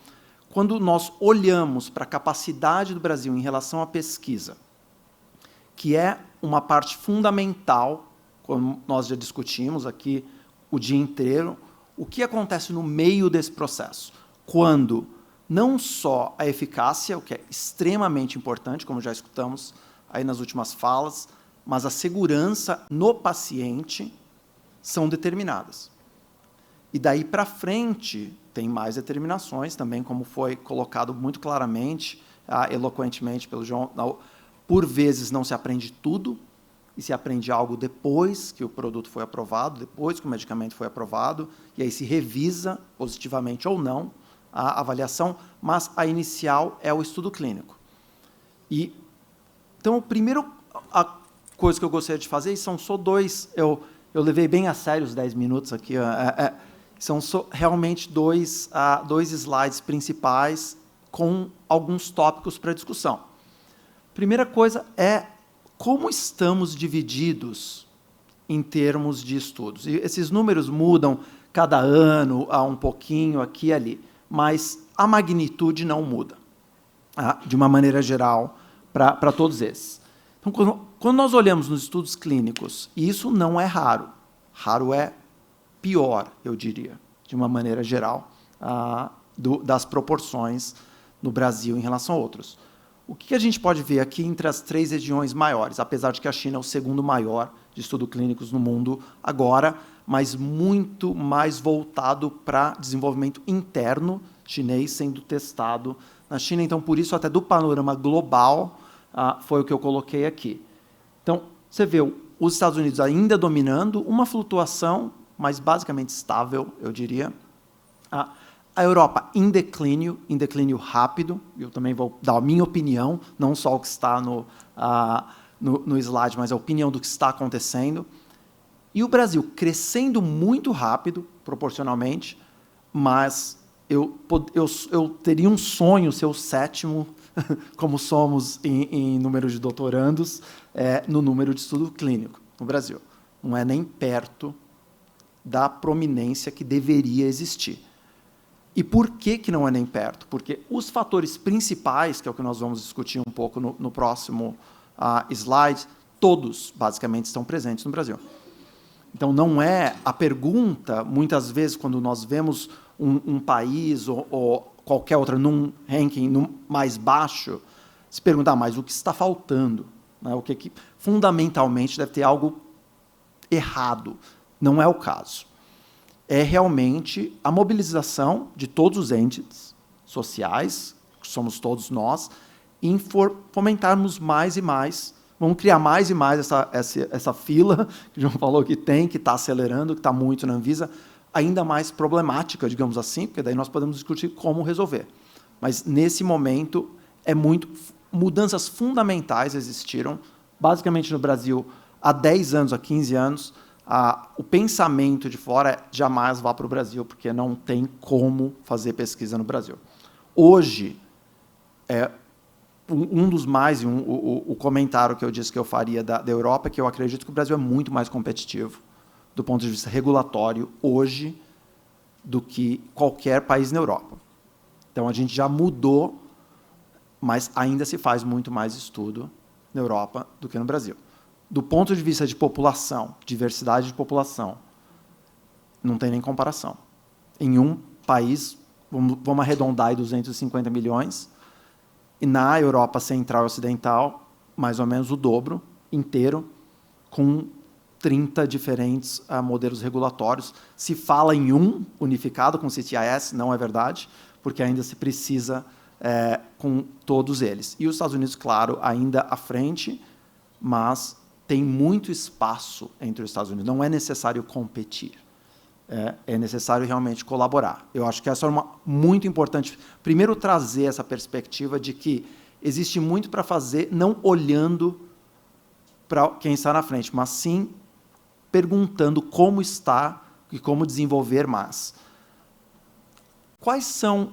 quando nós olhamos para a capacidade do Brasil em relação à pesquisa, que é uma parte fundamental, como nós já discutimos aqui o dia inteiro, o que acontece no meio desse processo, quando não só a eficácia, o que é extremamente importante, como já escutamos aí nas últimas falas, mas a segurança no paciente são determinadas. E daí para frente tem mais determinações também, como foi colocado muito claramente, eloquentemente pelo João. Por vezes não se aprende tudo, e se aprende algo depois que o produto foi aprovado, depois que o medicamento foi aprovado, e aí se revisa, positivamente ou não, a avaliação, mas a inicial é o estudo clínico. Então, primeiro, a coisa que eu gostaria de fazer, e são só dois, eu levei bem a sério os 10 minutos aqui, são realmente dois slides principais com alguns tópicos para discussão. Primeira coisa é como estamos divididos em termos de estudos. E esses números mudam cada ano, um pouquinho aqui e ali, mas a magnitude não muda, de uma maneira geral, para todos esses. Então, quando nós olhamos nos estudos clínicos, e isso não é raro, raro é pior, eu diria, de uma maneira geral, das proporções no Brasil em relação a outros. O que a gente pode ver aqui entre as 3 regiões maiores, apesar de que a China é o segundo maior de estudos clínicos no mundo agora, mas muito mais voltado para desenvolvimento interno chinês sendo testado na China. Então, por isso, até do panorama global, foi o que eu coloquei aqui. Então, você vê os Estados Unidos ainda dominando, uma flutuação, mas basicamente estável, eu diria. A Europa em declínio rápido. Eu também vou dar a minha opinião, não só o que está no slide, mas a opinião do que está acontecendo. E o Brasil crescendo muito rápido, proporcionalmente, mas eu teria um sonho ser o 7º como somos em número de doutorandos, no número de estudo clínico no Brasil. Não é nem perto da prominência que deveria existir. E por que não é nem perto? Porque os fatores principais, que é o que nós vamos discutir um pouco no próximo slide, todos, basicamente, estão presentes no Brasil. Então, não é a pergunta, muitas vezes, quando nós vemos um país ou qualquer outra num ranking mais baixo, se perguntar, mas o que está faltando? Né? O que fundamentalmente deve ter algo errado. Não é o caso. É realmente a mobilização de todos os entes sociais, que somos todos nós, em fomentarmos mais e mais. Vamos criar mais e mais essa fila, que o João falou que está acelerando, que está muito na Anvisa, ainda mais problemática, digamos assim, porque daí nós podemos discutir como resolver. Mas, nesse momento, mudanças fundamentais existiram, basicamente no Brasil, há 10 anos, há 15 anos, o pensamento de fora jamais vá para o Brasil, porque não tem como fazer pesquisa no Brasil. Hoje, um dos mais, o comentário que eu disse que eu faria da Europa, é que eu acredito que o Brasil é muito mais competitivo, do ponto de vista regulatório, hoje, do que qualquer país na Europa. Então, a gente já mudou, mas ainda se faz muito mais estudo na Europa do que no Brasil. Do ponto de vista de população, diversidade de população, não tem nem comparação. Em um país, vamos arredondar aí 250 milhões, e na Europa Central e Ocidental, mais ou menos o dobro inteiro, com 30 diferentes modelos regulatórios. Se fala em um unificado com CTIS, não é verdade, porque ainda se precisa com todos eles. E os Estados Unidos, claro, ainda à frente, mas tem muito espaço entre os Estados Unidos. Não é necessário competir. É necessário realmente colaborar. Eu acho que essa é muito importante. Primeiro, trazer essa perspectiva de que existe muito para fazer, não olhando para quem está na frente, mas sim perguntando como está e como desenvolver mais. Quais são...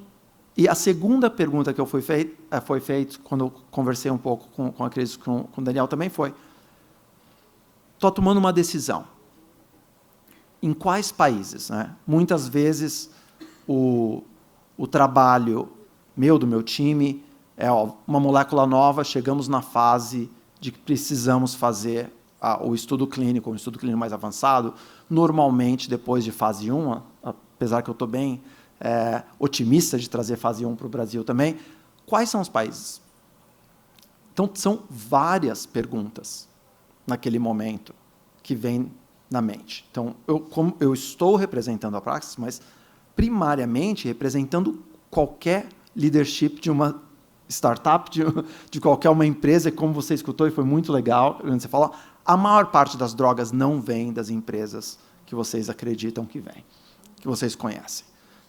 E a segunda pergunta que foi feita, quando eu conversei um pouco com a Cris, com o Daniel também, foi: estou tomando uma decisão. Em quais países? Né? Muitas vezes, o trabalho do meu time, uma molécula nova, chegamos na fase de que precisamos fazer o estudo clínico, um estudo clínico mais avançado, normalmente depois de fase 1, apesar que eu estou bem otimista de trazer fase 1 para o Brasil também. Quais são os países? Então, são várias perguntas naquele momento que vêm na mente. Então, como eu estou representando a Praxis, mas primariamente representando qualquer leadership de uma startup, de qualquer uma empresa, como você escutou e foi muito legal, quando você fala, a maior parte das drogas não vem das empresas que vocês acreditam que vem, que vocês conhecem.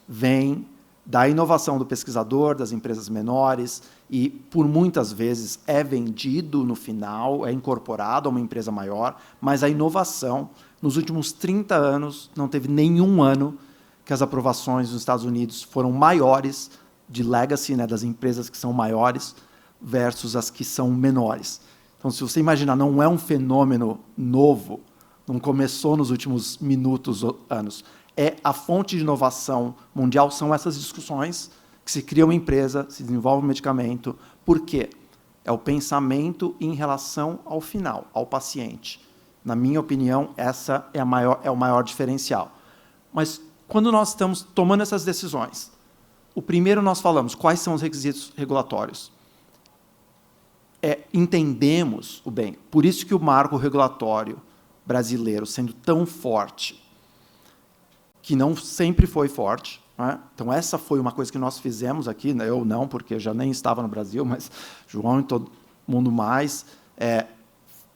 Vem da inovação do pesquisador, das empresas menores, e, por muitas vezes, é vendido no final, é incorporado a uma empresa maior, mas a inovação, nos últimos 30 anos, não teve nenhum ano que as aprovações nos Estados Unidos foram maiores, de legacy, né, das empresas que são maiores, versus as que são menores. Então, se você imaginar, não é um fenômeno novo, não começou nos últimos minutos, anos. É a fonte de inovação mundial, são essas discussões que se cria uma empresa, se desenvolve um medicamento. Por quê? É o pensamento em relação ao final, ao paciente. Na minha opinião, essa é o maior diferencial. Mas, quando nós estamos tomando essas decisões, o primeiro nós falamos, quais são os requisitos regulatórios? Entendemos o bem. Por isso que o marco regulatório brasileiro, sendo tão forte, que não sempre foi forte, né? Então, essa foi uma coisa que nós fizemos aqui, né? Eu não, porque eu já nem estava no Brasil, mas João e todo mundo mais,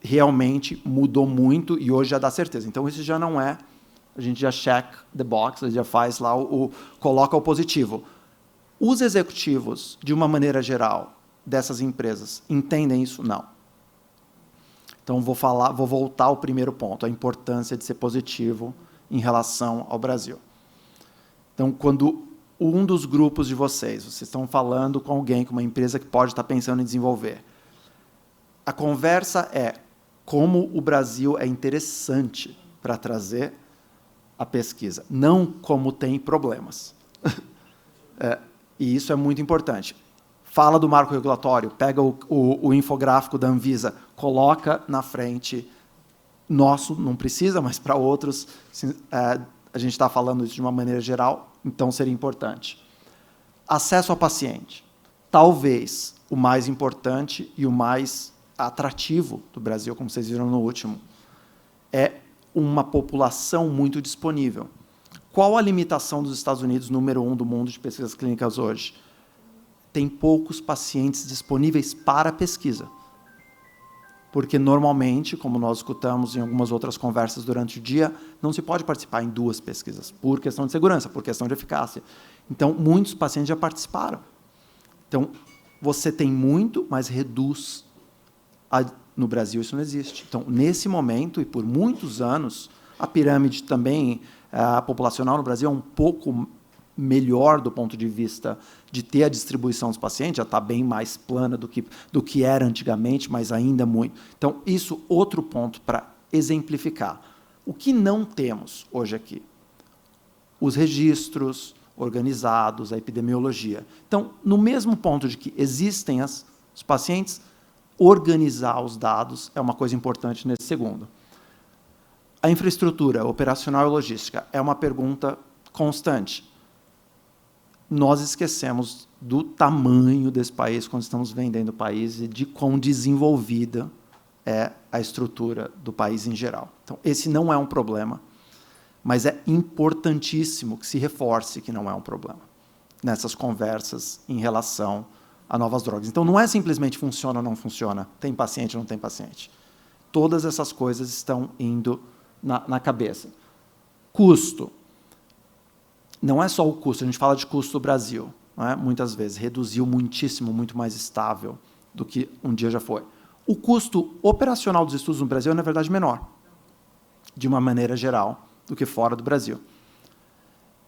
realmente mudou muito e hoje já dá certeza. Então, isso já não é, a gente já check the box, a gente já faz lá, coloca o positivo. Os executivos, de uma maneira geral, dessas empresas, entendem isso? Não. Então, vou voltar ao primeiro ponto, a importância de ser positivo em relação ao Brasil. Então, quando um dos grupos de vocês estão falando com alguém, com uma empresa que pode estar pensando em desenvolver. A conversa é como o Brasil é interessante para trazer a pesquisa, não como tem problemas. E isso é muito importante. Fala do marco regulatório, pega o infográfico da Anvisa, coloca na frente, nosso não precisa, mas para outros, a gente está falando isso de uma maneira geral, então seria importante. Acesso ao paciente. Talvez o mais importante e o mais atrativo do Brasil, como vocês viram no último, é uma população muito disponível. Qual a limitação dos Estados Unidos, número 1 do mundo de pesquisas clínicas hoje? Tem poucos pacientes disponíveis para pesquisa. Porque, normalmente, como nós escutamos em algumas outras conversas durante o dia, não se pode participar em 2 pesquisas, por questão de segurança, por questão de eficácia. Então, muitos pacientes já participaram. Então, você tem muito, mas reduz. No Brasil, isso não existe. Então, nesse momento, e por muitos anos, a pirâmide também populacional no Brasil é um pouco melhor do ponto de vista de ter a distribuição dos pacientes, já está bem mais plana do que era antigamente, mas ainda muito. Então, isso, outro ponto para exemplificar. O que não temos hoje aqui? Os registros organizados, a epidemiologia. Então, no mesmo ponto de que existem os pacientes, organizar os dados é uma coisa importante nesse segundo. A infraestrutura operacional e logística é uma pergunta constante. Nós esquecemos do tamanho desse país quando estamos vendendo o país e de quão desenvolvida é a estrutura do país em geral. Então, esse não é um problema, mas é importantíssimo que se reforce que não é um problema nessas conversas em relação a novas drogas. Então, não é simplesmente funciona ou não funciona, tem paciente ou não tem paciente. Todas essas coisas estão indo na cabeça. Custo. Não é só o custo, a gente fala de custo do Brasil, não é? Muitas vezes, reduziu muitíssimo, muito mais estável do que um dia já foi. O custo operacional dos estudos no Brasil é, na verdade, menor, de uma maneira geral, do que fora do Brasil.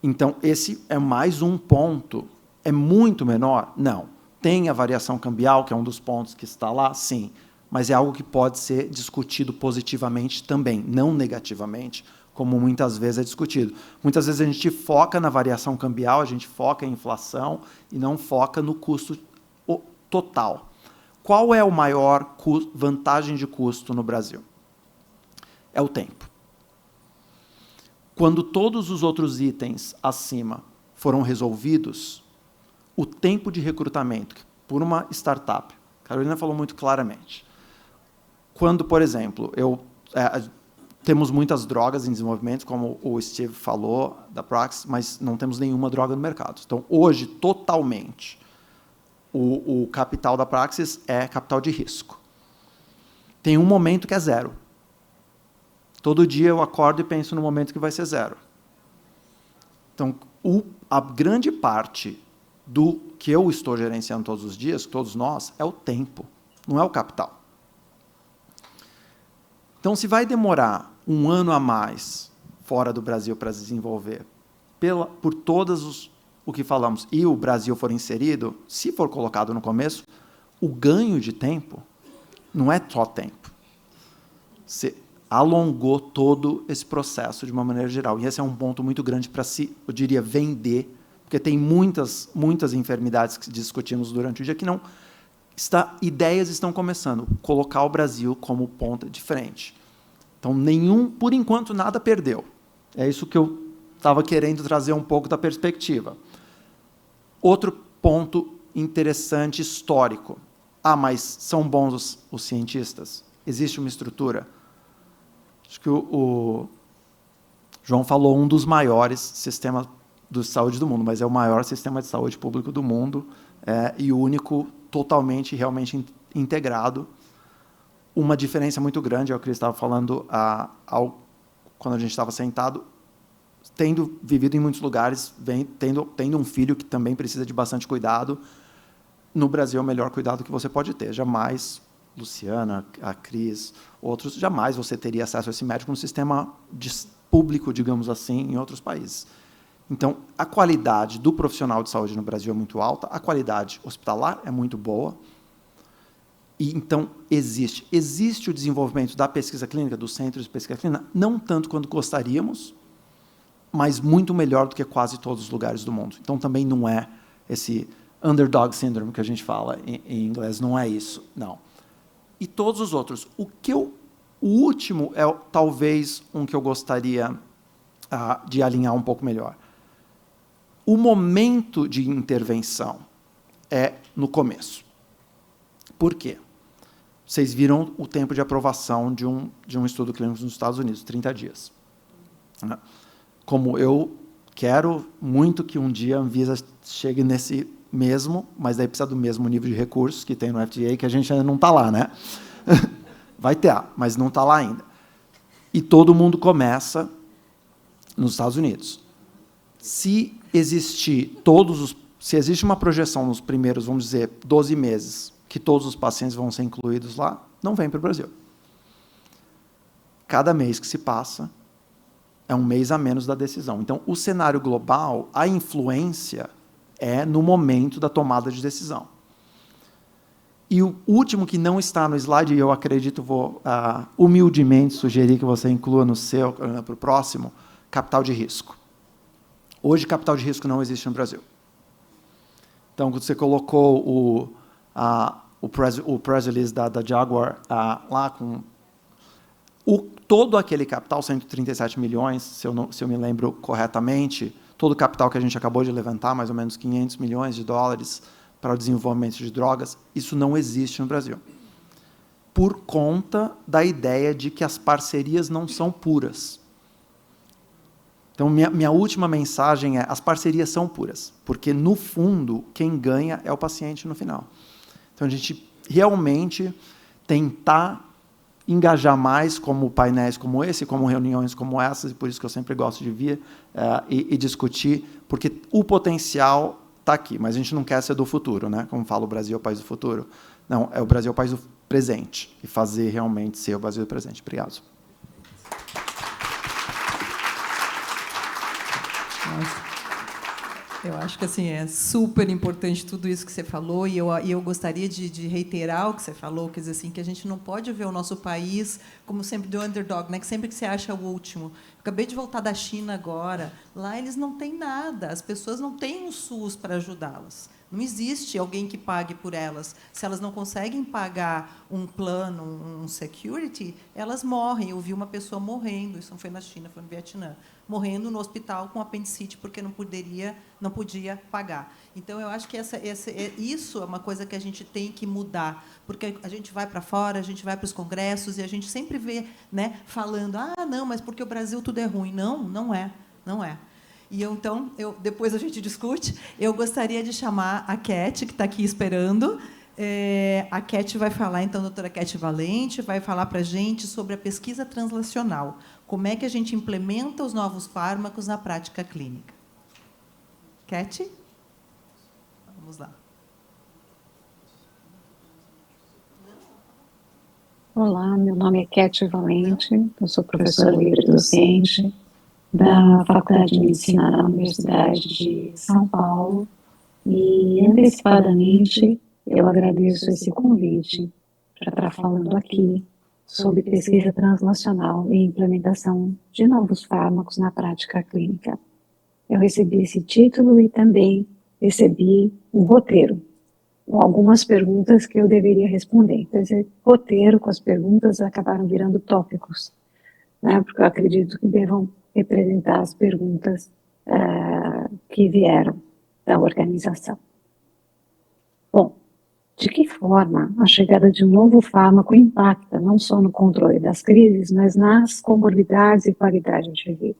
Então, esse é mais um ponto. É muito menor? Não. Tem a variação cambial, que é um dos pontos que está lá? Sim. Mas é algo que pode ser discutido positivamente também, não negativamente, como muitas vezes é discutido. Muitas vezes a gente foca na variação cambial, a gente foca em inflação e não foca no custo total. Qual é a maior vantagem de custo no Brasil? É o tempo. Quando todos os outros itens acima foram resolvidos, o tempo de recrutamento por uma startup, a Carolina falou muito claramente. Quando, por exemplo, temos muitas drogas em desenvolvimento, como o Steve falou, da Praxis, mas não temos nenhuma droga no mercado. Então, hoje, totalmente, o capital da Praxis é capital de risco. Tem um momento que é 0. Todo dia eu acordo e penso no momento que vai ser 0. Então, a grande parte do que eu estou gerenciando todos os dias, todos nós, é o tempo, não é o capital. Então, se vai demorar 1 ano a mais fora do Brasil para se desenvolver, por todos o que falamos, e o Brasil for inserido, se for colocado no começo, o ganho de tempo não é só tempo. Você alongou todo esse processo de uma maneira geral. E esse é um ponto muito grande para se, eu diria, vender, porque tem muitas enfermidades que discutimos durante o dia que não ideias estão começando, colocar o Brasil como ponta de frente. Então, por enquanto, nada perdeu. É isso que eu estava querendo trazer um pouco da perspectiva. Outro ponto interessante, histórico. Mas são bons os cientistas? Existe uma estrutura? Acho que o João falou um dos maiores sistemas de saúde do mundo, mas é o maior sistema de saúde público do mundo e o único totalmente, realmente integrado. Uma diferença muito grande, é o que ele estava falando quando a gente estava sentado, tendo vivido em muitos lugares, tendo um filho que também precisa de bastante cuidado, no Brasil é o melhor cuidado que você pode ter. Jamais, Luciana, a Cris, outros, jamais você teria acesso a esse médico no sistema público, digamos assim, em outros países. Então, a qualidade do profissional de saúde no Brasil é muito alta, a qualidade hospitalar é muito boa, e então existe o desenvolvimento da pesquisa clínica, dos centros de pesquisa clínica, não tanto quanto gostaríamos, mas muito melhor do que quase todos os lugares do mundo. Então, também não é esse underdog syndrome que a gente fala em inglês, não é isso, não. E todos os outros. O último é talvez um que eu gostaria de alinhar um pouco melhor. O momento de intervenção é no começo. Por quê? Vocês viram o tempo de aprovação de um estudo clínico nos Estados Unidos, 30 dias. Como eu quero muito que um dia a Anvisa chegue nesse mesmo, mas daí precisa do mesmo nível de recursos que tem no FDA, que a gente ainda não está lá, né? Vai ter, mas não está lá ainda. E todo mundo começa nos Estados Unidos. Se existe uma projeção nos primeiros, vamos dizer, 12 meses, que todos os pacientes vão ser incluídos lá, não vem para o Brasil. Cada mês que se passa é um mês a menos da decisão. Então, o cenário global, a influência é no momento da tomada de decisão. E o último que não está no slide, e eu acredito, vou humildemente sugerir que você inclua para o próximo, capital de risco. Hoje, capital de risco não existe no Brasil. Então, quando você colocou o press release da Jaguar lá com todo aquele capital, 137 milhões, se eu me lembro corretamente, todo o capital que a gente acabou de levantar, mais ou menos 500 milhões de dólares para o desenvolvimento de drogas, isso não existe no Brasil. Por conta da ideia de que as parcerias não são puras. Então, minha última mensagem é: as parcerias são puras, porque, no fundo, quem ganha é o paciente no final. Então, a gente realmente tentar engajar mais, como painéis como esse, como reuniões como essas, e por isso que eu sempre gosto de vir e discutir, porque o potencial está aqui, mas a gente não quer ser do futuro, né? Como fala, o Brasil é o país do futuro. Não, o Brasil é o país do presente, e fazer realmente ser o Brasil do presente. Obrigado. Eu acho que assim, é super importante tudo isso que você falou, e eu gostaria de reiterar o que você falou, quer dizer assim, que a gente não pode ver o nosso país como sempre do underdog, né? Que sempre que você acha o último. Eu acabei de voltar da China agora, lá eles não têm nada, as pessoas não têm um SUS para ajudá-las. Não existe alguém que pague por elas. Se elas não conseguem pagar um plano, um security, elas morrem. Eu vi uma pessoa morrendo, isso não foi na China, foi no Vietnã, morrendo no hospital com apendicite porque não podia pagar. Então, eu acho que isso é uma coisa que a gente tem que mudar, porque a gente vai para fora, a gente vai para os congressos e a gente sempre vê, né, falando, não, mas porque o Brasil tudo é ruim. Não, não é. Não é. E então, depois a gente discute. Eu gostaria de chamar a Cat, que está aqui esperando. A Cat vai falar, então, a doutora Cat Valente, vai falar para a gente sobre a pesquisa translacional. Como é que a gente implementa os novos fármacos na prática clínica. Cat? Vamos lá. Olá, meu nome é Cat Valente, eu sou professora livre-docente da Faculdade de Medicina da Universidade de São Paulo, e, antecipadamente, eu agradeço esse convite para estar falando aqui sobre pesquisa translacional e implementação de novos fármacos na prática clínica. Eu recebi esse título e também recebi um roteiro, com algumas perguntas que eu deveria responder. Então, esse roteiro com as perguntas acabaram virando tópicos, né, porque eu acredito que devam representar as perguntas que vieram da organização. Bom, de que forma a chegada de um novo fármaco impacta não só no controle das crises, mas nas comorbidades e qualidade de vida?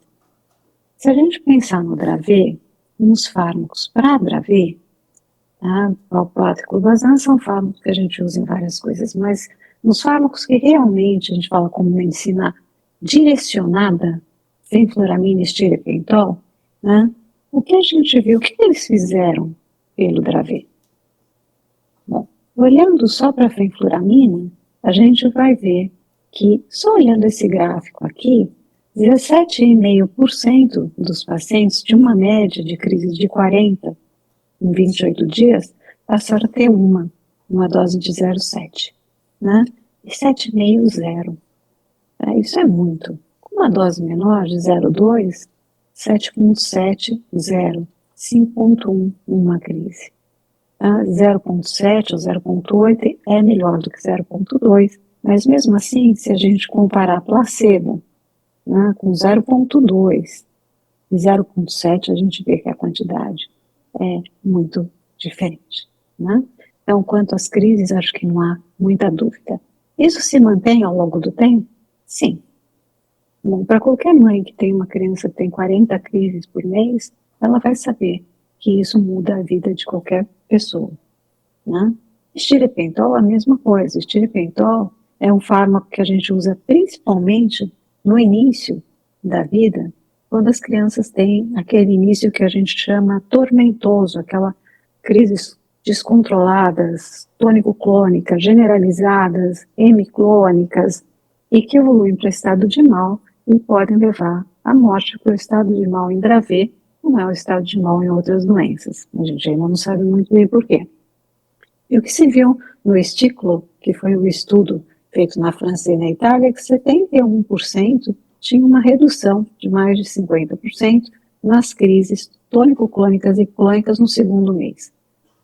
Se a gente pensar no Dravet, nos fármacos para Dravet, valproato e clobazam são fármacos que a gente usa em várias coisas, mas nos fármacos que realmente a gente fala como medicina direcionada, fenfluramina e estilipentol, né? O que a gente viu, o que eles fizeram pelo Dravet? Bom, olhando só para a fenfluramina, a gente vai ver que, só olhando esse gráfico aqui, 17,5% dos pacientes de uma média de crise de 40 em 28 dias passaram a ter uma dose de 0,7, né? E 7,5, 0. Isso é muito. Com uma dose menor de 0,2, 7,7, 0. 5,1, uma crise. 0,7 ou 0,8 é melhor do que 0,2, mas mesmo assim, se a gente comparar placebo, né, com 0,2 e 0,7, a gente vê que a quantidade é muito diferente, né? Então, quanto às crises, acho que não há muita dúvida. Isso se mantém ao longo do tempo? Sim. Bom, para qualquer mãe que tem uma criança que tem 40 crises por mês, ela vai saber que isso muda a vida de qualquer pessoa, né? Estiripentol, a mesma coisa. Estiripentol é um fármaco que a gente usa principalmente no início da vida, quando as crianças têm aquele início que a gente chama tormentoso, aquela crises descontroladas, tônico-clônicas, generalizadas, hemiclônicas, e que evoluem para estado de mal e podem levar à morte, porque o estado de mal em Dravet não é o estado de mal em outras doenças. A gente ainda não sabe muito bem por quê. E o que se viu no Estículo, que foi um estudo feito na França e na Itália, é que 71% tinha uma redução de mais de 50% nas crises tônico-clônicas e clônicas no segundo mês.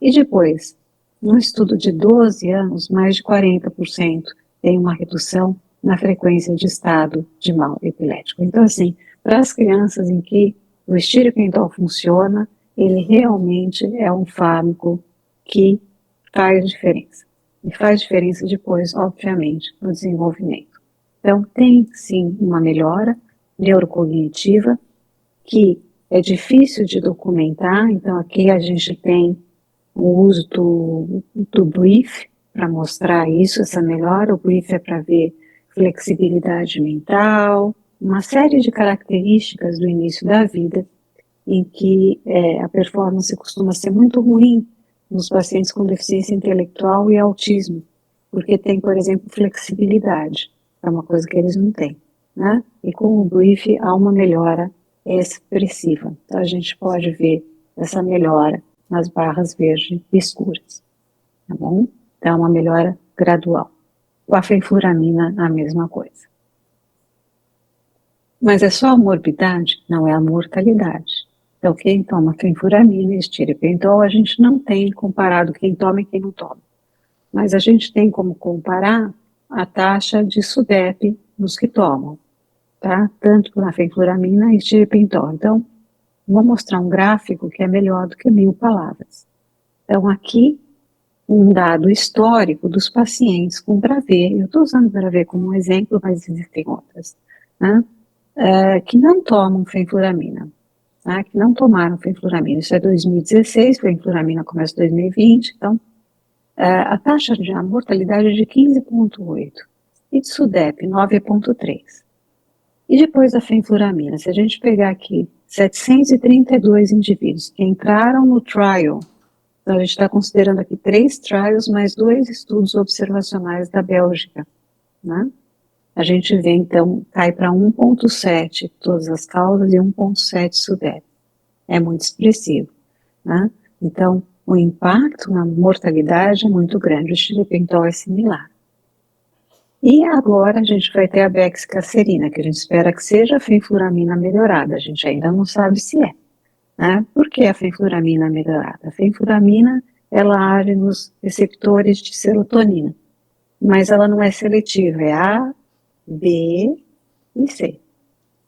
E depois, no estudo de 12 anos, mais de 40% tem uma redução na frequência de estado de mal epilético. Então, assim, para as crianças em que o estiripentol funciona, ele realmente é um fármaco que faz diferença. E faz diferença depois, obviamente, no desenvolvimento. Então, tem sim uma melhora neurocognitiva que é difícil de documentar. Então, aqui a gente tem o uso do brief para mostrar isso, essa melhora. O brief é para ver flexibilidade mental, uma série de características do início da vida em que a performance costuma ser muito ruim nos pacientes com deficiência intelectual e autismo, porque tem, por exemplo, flexibilidade, é uma coisa que eles não têm, né? E com o brief há uma melhora expressiva. Então a gente pode ver essa melhora nas barras verde escuras, tá bom? Então é uma melhora gradual. Com a fenfluramina, a mesma coisa. Mas é só a morbidade? Não é a mortalidade. Então, quem toma fenfluramina e estiripentol, a gente não tem comparado quem toma e quem não toma. Mas a gente tem como comparar a taxa de SUDEP nos que tomam, tá? Tanto na fenfluramina e estiripentol. Então, vou mostrar um gráfico que é melhor do que 1000 palavras. Então, aqui, um dado histórico dos pacientes com Dravet, eu estou usando Dravet como um exemplo, mas existem outras, né? Que não tomam fenfluramina, tá? Que não tomaram fenfluramina. Isso é 2016, fenfluramina começa em 2020, então a taxa de mortalidade é de 15,8 e de SUDEP 9,3. E depois da fenfluramina, se a gente pegar aqui 732 indivíduos que entraram no trial, então a gente está considerando aqui 3 trials mais 2 estudos observacionais da Bélgica, né? A gente vê, então, cai para 1,7 todas as causas e 1,7 SUDEP. É muito expressivo, né? Então, o impacto na mortalidade é muito grande. O estiripentol é similar. E agora a gente vai ter a bexicacerina, que a gente espera que seja a fenfluramina melhorada. A gente ainda não sabe se é, né? Por que a fenfluramina melhorada? A fenfluramina, ela age nos receptores de serotonina, mas ela não é seletiva, é A, B e C,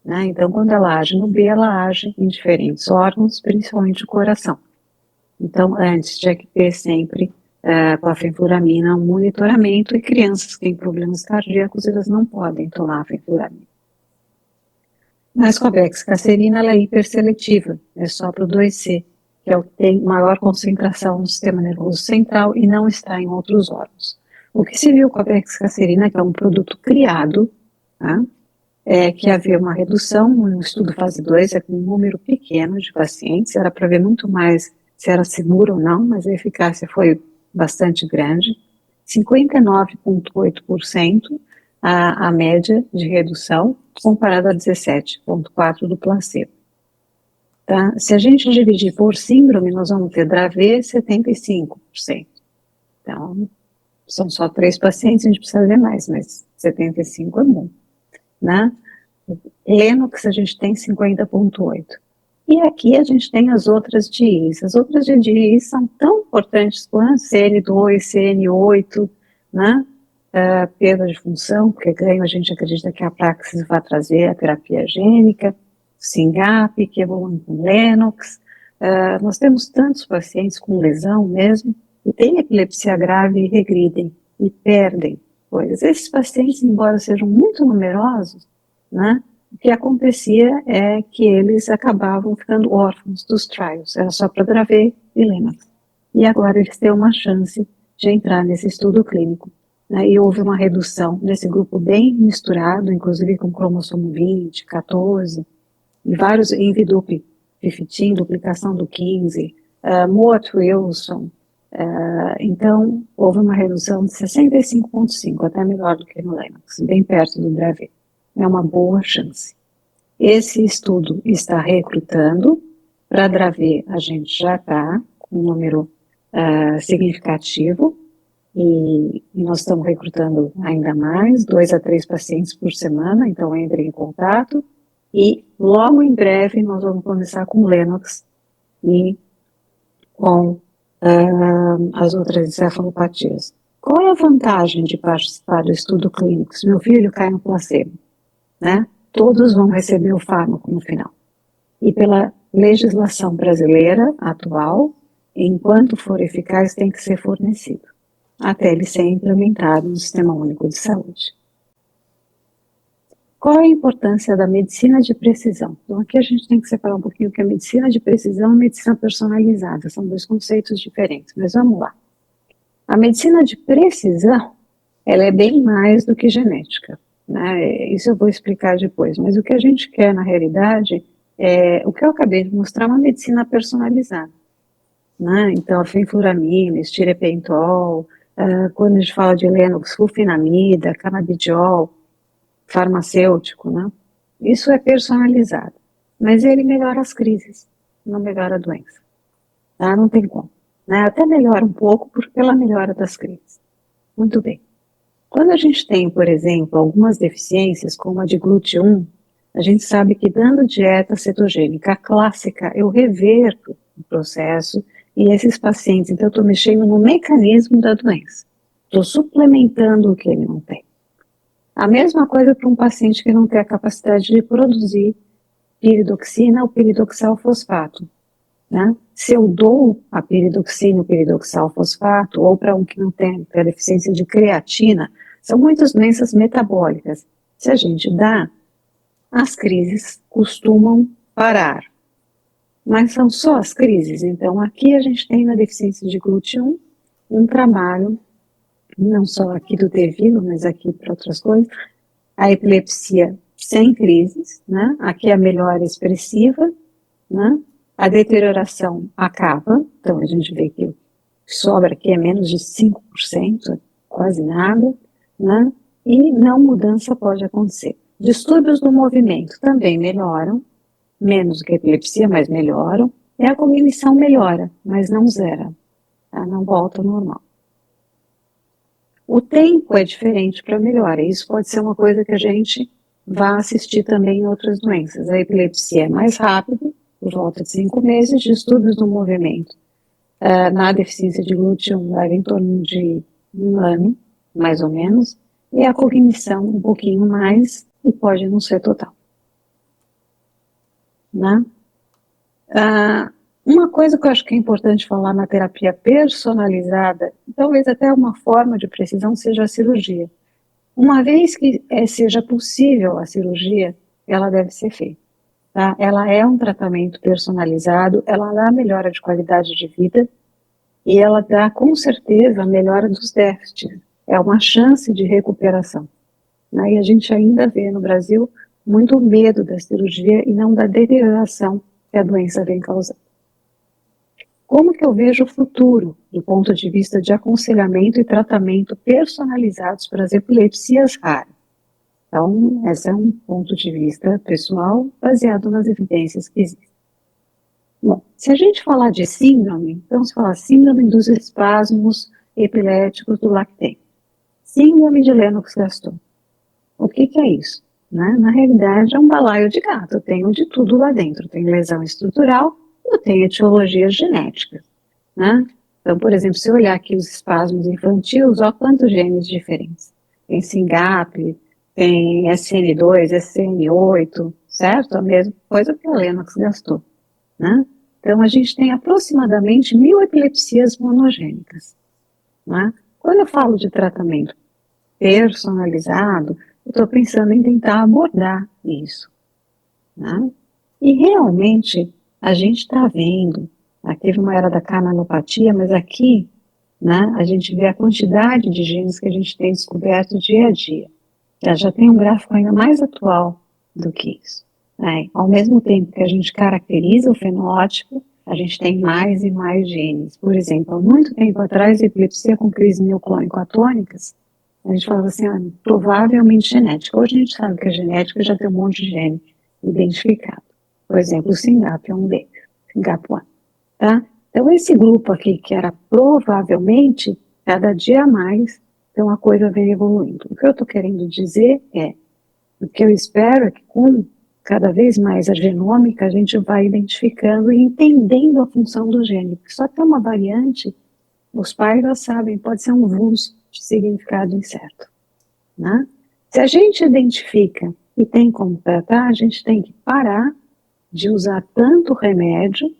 né? Então, quando ela age no B, ela age em diferentes órgãos, principalmente o coração. Então, antes tinha que ter sempre com a fenfluramina um monitoramento, e crianças que têm problemas cardíacos, elas não podem tomar a fenfluramina. Mas com a bexicacerina, ela é hiperseletiva, é só para o 2C, que é o que tem maior concentração no sistema nervoso central e não está em outros órgãos. O que se viu com a bexicacerina, que é um produto criado, tá? É que havia uma redução, no estudo fase 2, é com um número pequeno de pacientes, era para ver muito mais se era seguro ou não, mas a eficácia foi bastante grande, 59,8% a média de redução, comparado a 17,4 do placebo. Tá? Se a gente dividir por síndrome, nós vamos ter Dravet 75%. Então, são só 3 pacientes, a gente precisa ver mais, mas 75 é bom. Né? Lennox, a gente tem 50,8. E aqui a gente tem as outras DIs. As outras DIs são tão importantes quanto CN2, CN8, né? Perda de função, porque ganho a gente acredita que a praxis vai trazer a terapia gênica, SYNGAP, que evolui com Lennox. Nós temos tantos pacientes com lesão mesmo, e tem epilepsia grave e regridem, e perdem coisas. Esses pacientes, embora sejam muito numerosos, né, o que acontecia é que eles acabavam ficando órfãos dos trials, era só para Dravet e Lennox. E agora eles têm uma chance de entrar nesse estudo clínico. Né, e houve uma redução nesse grupo bem misturado, inclusive com cromossomo 20, 14, e vários Envidup, 15, duplicação do 15, Moat-Wilson. Então, houve uma redução de 65,5, até melhor do que no Lennox, bem perto do Dravet. É uma boa chance. Esse estudo está recrutando. Para Dravet, a gente já está com um número significativo, e nós estamos recrutando ainda mais, 2 a 3 pacientes por semana, então entrem em contato, e logo em breve nós vamos começar com Lennox e com as outras encefalopatias. Qual é a vantagem de participar do estudo clínico? Se meu filho cai no placebo, né? Todos vão receber o fármaco no final. E pela legislação brasileira atual, enquanto for eficaz, tem que ser fornecido, até ele ser implementado no Sistema Único de Saúde. Qual é a importância da medicina de precisão? Então, aqui a gente tem que separar um pouquinho o que é medicina de precisão e medicina personalizada, são 2 conceitos diferentes, mas vamos lá. A medicina de precisão, ela é bem mais do que genética, né? Isso eu vou explicar depois, mas o que a gente quer na realidade é o que eu acabei de mostrar, uma medicina personalizada, né? Então, a fenfluramina, estirepentol, quando a gente fala de Lennox, sulfinamida, canabidiol, farmacêutico, né? Isso é personalizado, mas ele melhora as crises, não melhora a doença, tá? Não tem como, né? Até melhora um pouco pela melhora das crises. Muito bem. Quando a gente tem, por exemplo, algumas deficiências, como a de GLUT1, a gente sabe que dando dieta cetogênica clássica, eu reverto o processo e esses pacientes, então eu estou mexendo no mecanismo da doença, estou suplementando o que ele não tem. A mesma coisa para um paciente que não tem a capacidade de produzir piridoxina ou piridoxal fosfato, né? Se eu dou a piridoxina ou piridoxal fosfato, ou para um que não tem a deficiência de creatina, são muitas doenças metabólicas. Se a gente dá, as crises costumam parar. Mas são só as crises. Então, aqui a gente tem na deficiência de GLUT1 um trabalho, não só aqui do T-Vivo, mas aqui para outras coisas, a epilepsia sem crises, né? Aqui a melhora expressiva, né? A deterioração acaba, então a gente vê que o que sobra aqui é menos de 5%, quase nada, né? E não mudança pode acontecer. Distúrbios do movimento também melhoram, menos que a epilepsia, mas melhoram, e a cognição melhora, mas não zera, tá? Não volta ao normal. O tempo é diferente para melhora, isso pode ser uma coisa que a gente vai assistir também em outras doenças. A epilepsia é mais rápida, por volta de 5 meses, distúrbios do movimento. Na deficiência de GLUT1 leva em torno de 1 ano, mais ou menos, e a cognição um pouquinho mais, e pode não ser total. Né? Uma coisa que eu acho que é importante falar na terapia personalizada, talvez até uma forma de precisão seja a cirurgia. Uma vez que seja possível a cirurgia, ela deve ser feita. Tá? Ela é um tratamento personalizado, ela dá melhora de qualidade de vida e ela dá com certeza a melhora dos déficits. É uma chance de recuperação. Né? E a gente ainda vê no Brasil muito medo da cirurgia e não da deterioração que a doença vem causando. Como que eu vejo o futuro do ponto de vista de aconselhamento e tratamento personalizados para as epilepsias raras? Então, esse é um ponto de vista pessoal baseado nas evidências que existem. Bom, se a gente falar de síndrome, vamos falar síndrome dos espasmos epiléticos do lactente. Síndrome de Lennox-Gastaut. O que é isso? Né? Na realidade, é um balaio de gato. Eu tenho de tudo lá dentro. Tem lesão estrutural, eu tenho etiologias genéticas. Né? Então, por exemplo, se eu olhar aqui os espasmos infantis, olha quantos genes diferentes. Tem SYNGAP, tem SN2, SN8, certo? A mesma coisa que a Lennox-Gastaut. Né? Então, a gente tem aproximadamente 1.000 epilepsias monogênicas. Né? Quando eu falo de tratamento personalizado, eu estou pensando em tentar abordar isso. Né? E realmente, a gente está vendo, aqui teve uma era da canalopatia, mas aqui, né, a gente vê a quantidade de genes que a gente tem descoberto dia a dia. Já tem um gráfico ainda mais atual do que isso. Né? Ao mesmo tempo que a gente caracteriza o fenótipo, a gente tem mais e mais genes. Por exemplo, há muito tempo atrás, epilepsia com crise mioclônico-atônicas, a gente falava assim, provavelmente genética. Hoje a gente sabe que a genética já tem um monte de gene identificado. Por exemplo, o SYNGAP é um deles, SYNGAP1. Tá? Então, esse grupo aqui, que era provavelmente, cada dia mais, então a coisa vem evoluindo. O que eu estou querendo dizer é, o que eu espero é que com cada vez mais a genômica, a gente vai identificando e entendendo a função do gene. Porque só tem uma variante, os pais já sabem, pode ser um VUS de significado incerto. Né? Se a gente identifica e tem como tratar, a gente tem que parar de usar tanto remédio,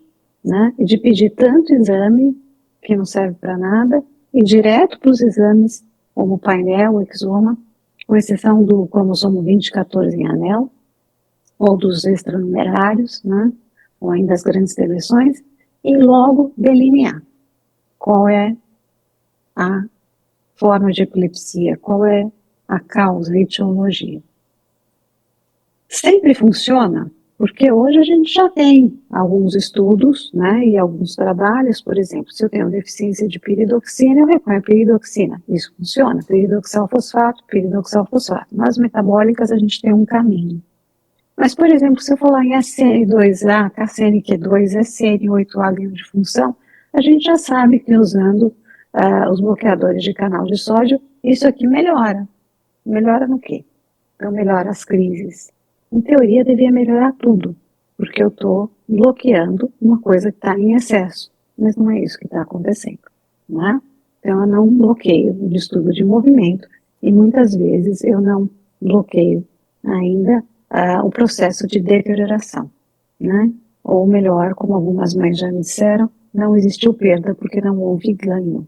né, e de pedir tanto exame que não serve para nada, e direto para os exames como o painel, o exoma, com exceção do cromossomo 20, 14 em anel, ou dos extranumerários, né, ou ainda as grandes deleções, e logo delinear qual é a forma de epilepsia, qual é a causa, a etiologia. Sempre funciona, porque hoje a gente já tem alguns estudos, né, e alguns trabalhos, por exemplo, se eu tenho deficiência de piridoxina, eu reponho a piridoxina. Isso funciona, piridoxalfosfato. Nas metabólicas a gente tem um caminho. Mas, por exemplo, se eu falar em SN2A, KCNQ2, SN8A ganho de função, a gente já sabe que usando os bloqueadores de canal de sódio, isso aqui melhora. Melhora no quê? Então, melhora as crises. Em teoria, devia melhorar tudo, porque eu estou bloqueando uma coisa que está em excesso, mas não é isso que está acontecendo. Né? Então, eu não bloqueio o distúrbio de movimento e muitas vezes eu não bloqueio ainda o processo de deterioração. Né? Ou melhor, como algumas mães já me disseram, não existiu perda porque não houve ganho.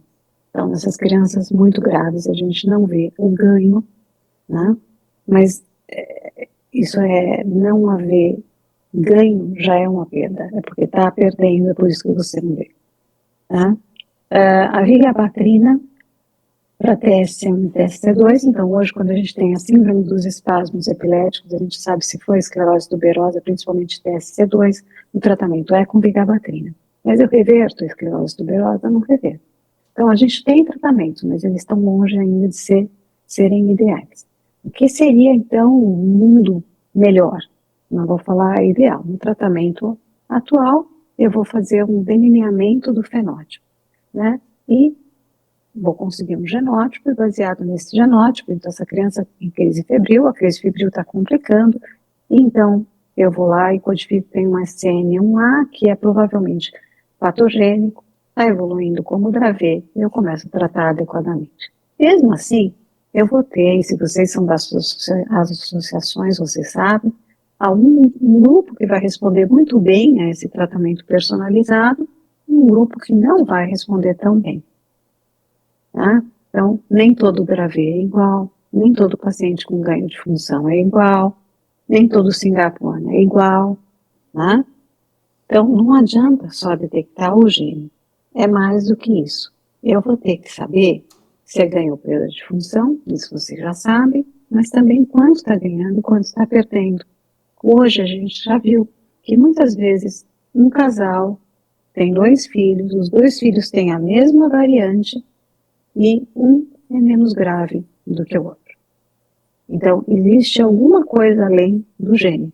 Então, nessas crianças muito graves, a gente não vê o ganho, né? Mas isso é não haver ganho já é uma perda, é porque está perdendo, é por isso que você não vê. Tá? A vigabatrina para TSC1 e TSC2, então hoje quando a gente tem a síndrome dos espasmos epiléticos, a gente sabe se foi esclerose tuberosa, principalmente TSC2, o tratamento é com vigabatrina. Mas eu reverto a esclerose tuberosa? Não reverto. Então a gente tem tratamentos, mas eles estão longe ainda de serem ideais. O que seria então um mundo melhor? Não vou falar ideal. No tratamento atual, eu vou fazer um delineamento do fenótipo, né? E vou conseguir um genótipo, e baseado nesse genótipo, então essa criança tem crise febril, a crise febril está complicando, e então eu vou lá e codifico, tem um SN1A, que é provavelmente patogênico, está evoluindo como Dravet, e eu começo a tratar adequadamente. Mesmo assim, eu vou ter, e se vocês são das associações, vocês sabem, há um grupo que vai responder muito bem a esse tratamento personalizado, e um grupo que não vai responder tão bem. Tá? Então, nem todo Dravet é igual, nem todo paciente com ganho de função é igual, nem todo SYNGAP1 é igual. Tá? Então, não adianta só detectar o gene, é mais do que isso. Eu vou ter que saber se é ganho ou perda de função, isso você já sabe, mas também quanto está ganhando e quanto está perdendo. Hoje a gente já viu que muitas vezes um casal tem 2 filhos, os 2 filhos têm a mesma variante e um é menos grave do que o outro. Então, existe alguma coisa além do gene,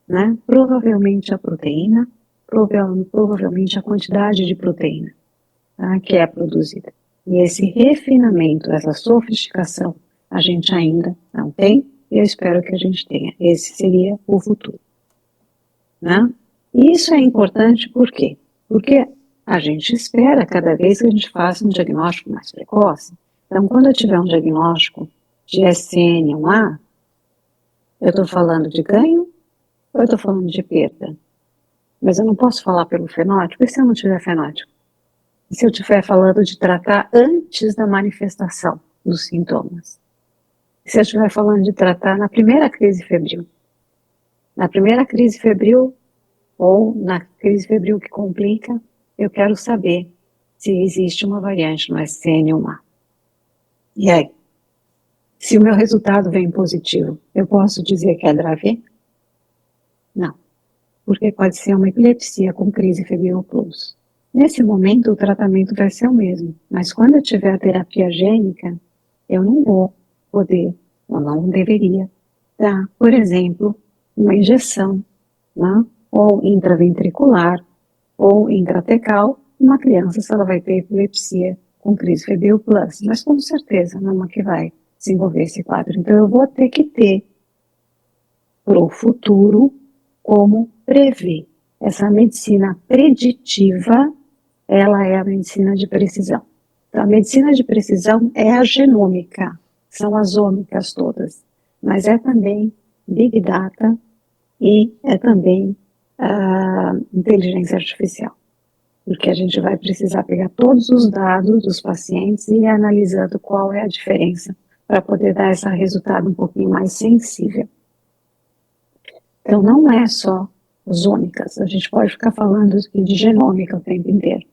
né? Provavelmente a proteína, provavelmente a quantidade de proteína, tá, que é produzida. E esse refinamento, essa sofisticação, a gente ainda não tem, e eu espero que a gente tenha. Esse seria o futuro, né? E isso é importante por quê? Porque a gente espera cada vez que a gente faça um diagnóstico mais precoce. Então, quando eu tiver um diagnóstico de SCN1A, eu estou falando de ganho ou eu estou falando de perda? Mas eu não posso falar pelo fenótipo, e se eu não tiver fenótipo? E se eu estiver falando de tratar antes da manifestação dos sintomas? E se eu estiver falando de tratar na primeira crise febril? Na primeira crise febril, ou na crise febril que complica, eu quero saber se existe uma variante no SCN1A. E aí? Se o meu resultado vem positivo, eu posso dizer que é Dravet? Não, porque pode ser uma epilepsia com crise febril plus. Nesse momento, o tratamento vai ser o mesmo, mas quando eu tiver a terapia gênica, eu não vou poder, ou não deveria, dar, por exemplo, uma injeção, né, ou intraventricular, ou intratecal, uma criança, se ela vai ter epilepsia com crise febril plus, mas com certeza não é uma que vai desenvolver esse quadro. Então, eu vou ter que ter, para o futuro, como prever. Essa medicina preditiva, ela é a medicina de precisão. Então, a medicina de precisão é a genômica, são as ômicas todas, mas é também Big Data e é também a inteligência artificial, porque a gente vai precisar pegar todos os dados dos pacientes e ir analisando qual é a diferença para poder dar esse resultado um pouquinho mais sensível. Então, não é só as ômicas, a gente pode ficar falando de genômica o tempo inteiro,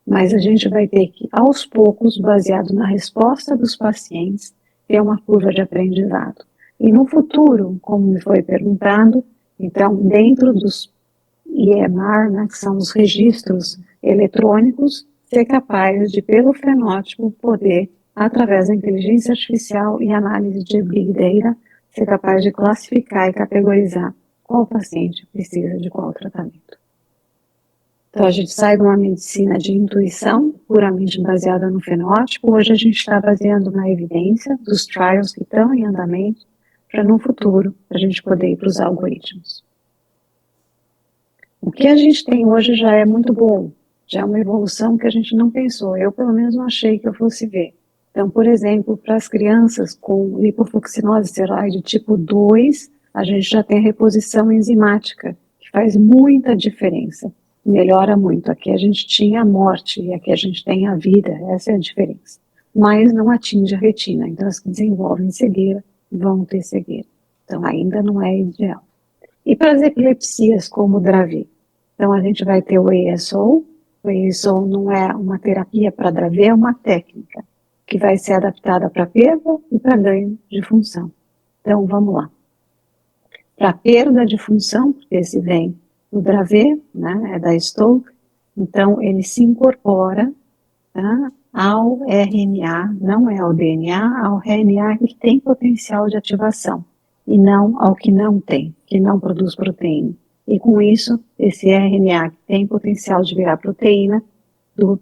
mas a gente vai ter que, aos poucos, baseado na resposta dos pacientes, ter uma curva de aprendizado. E no futuro, como me foi perguntado, então, dentro dos EMR, né, que são os registros eletrônicos, ser capaz de, pelo fenótipo, poder, através da inteligência artificial e análise de Big Data, ser capaz de classificar e categorizar qual paciente precisa de qual tratamento. Então, a gente sai de uma medicina de intuição, puramente baseada no fenótipo, hoje a gente está baseando na evidência dos trials que estão em andamento, para no futuro a gente poder ir para os algoritmos. O que a gente tem hoje já é muito bom, já é uma evolução que a gente não pensou, eu pelo menos não achei que eu fosse ver. Então, por exemplo, para as crianças com lipofuscinose esteroide tipo 2, a gente já tem reposição enzimática, que faz muita diferença, melhora muito. Aqui a gente tinha a morte e aqui a gente tem a vida, essa é a diferença. Mas não atinge a retina, então as que desenvolvem cegueira vão ter cegueira. Então ainda não é ideal. E para as epilepsias como o Dravet? Então a gente vai ter o ASO não é uma terapia para Dravet, é uma técnica que vai ser adaptada para perda e para ganho de função. Então vamos lá. Para perda de função, porque esse vem do Dravet, né, é da Stoke, então ele se incorpora, tá, ao RNA, não é ao DNA, ao RNA que tem potencial de ativação, e não ao que não tem, que não produz proteína. E com isso, esse RNA que tem potencial de virar proteína,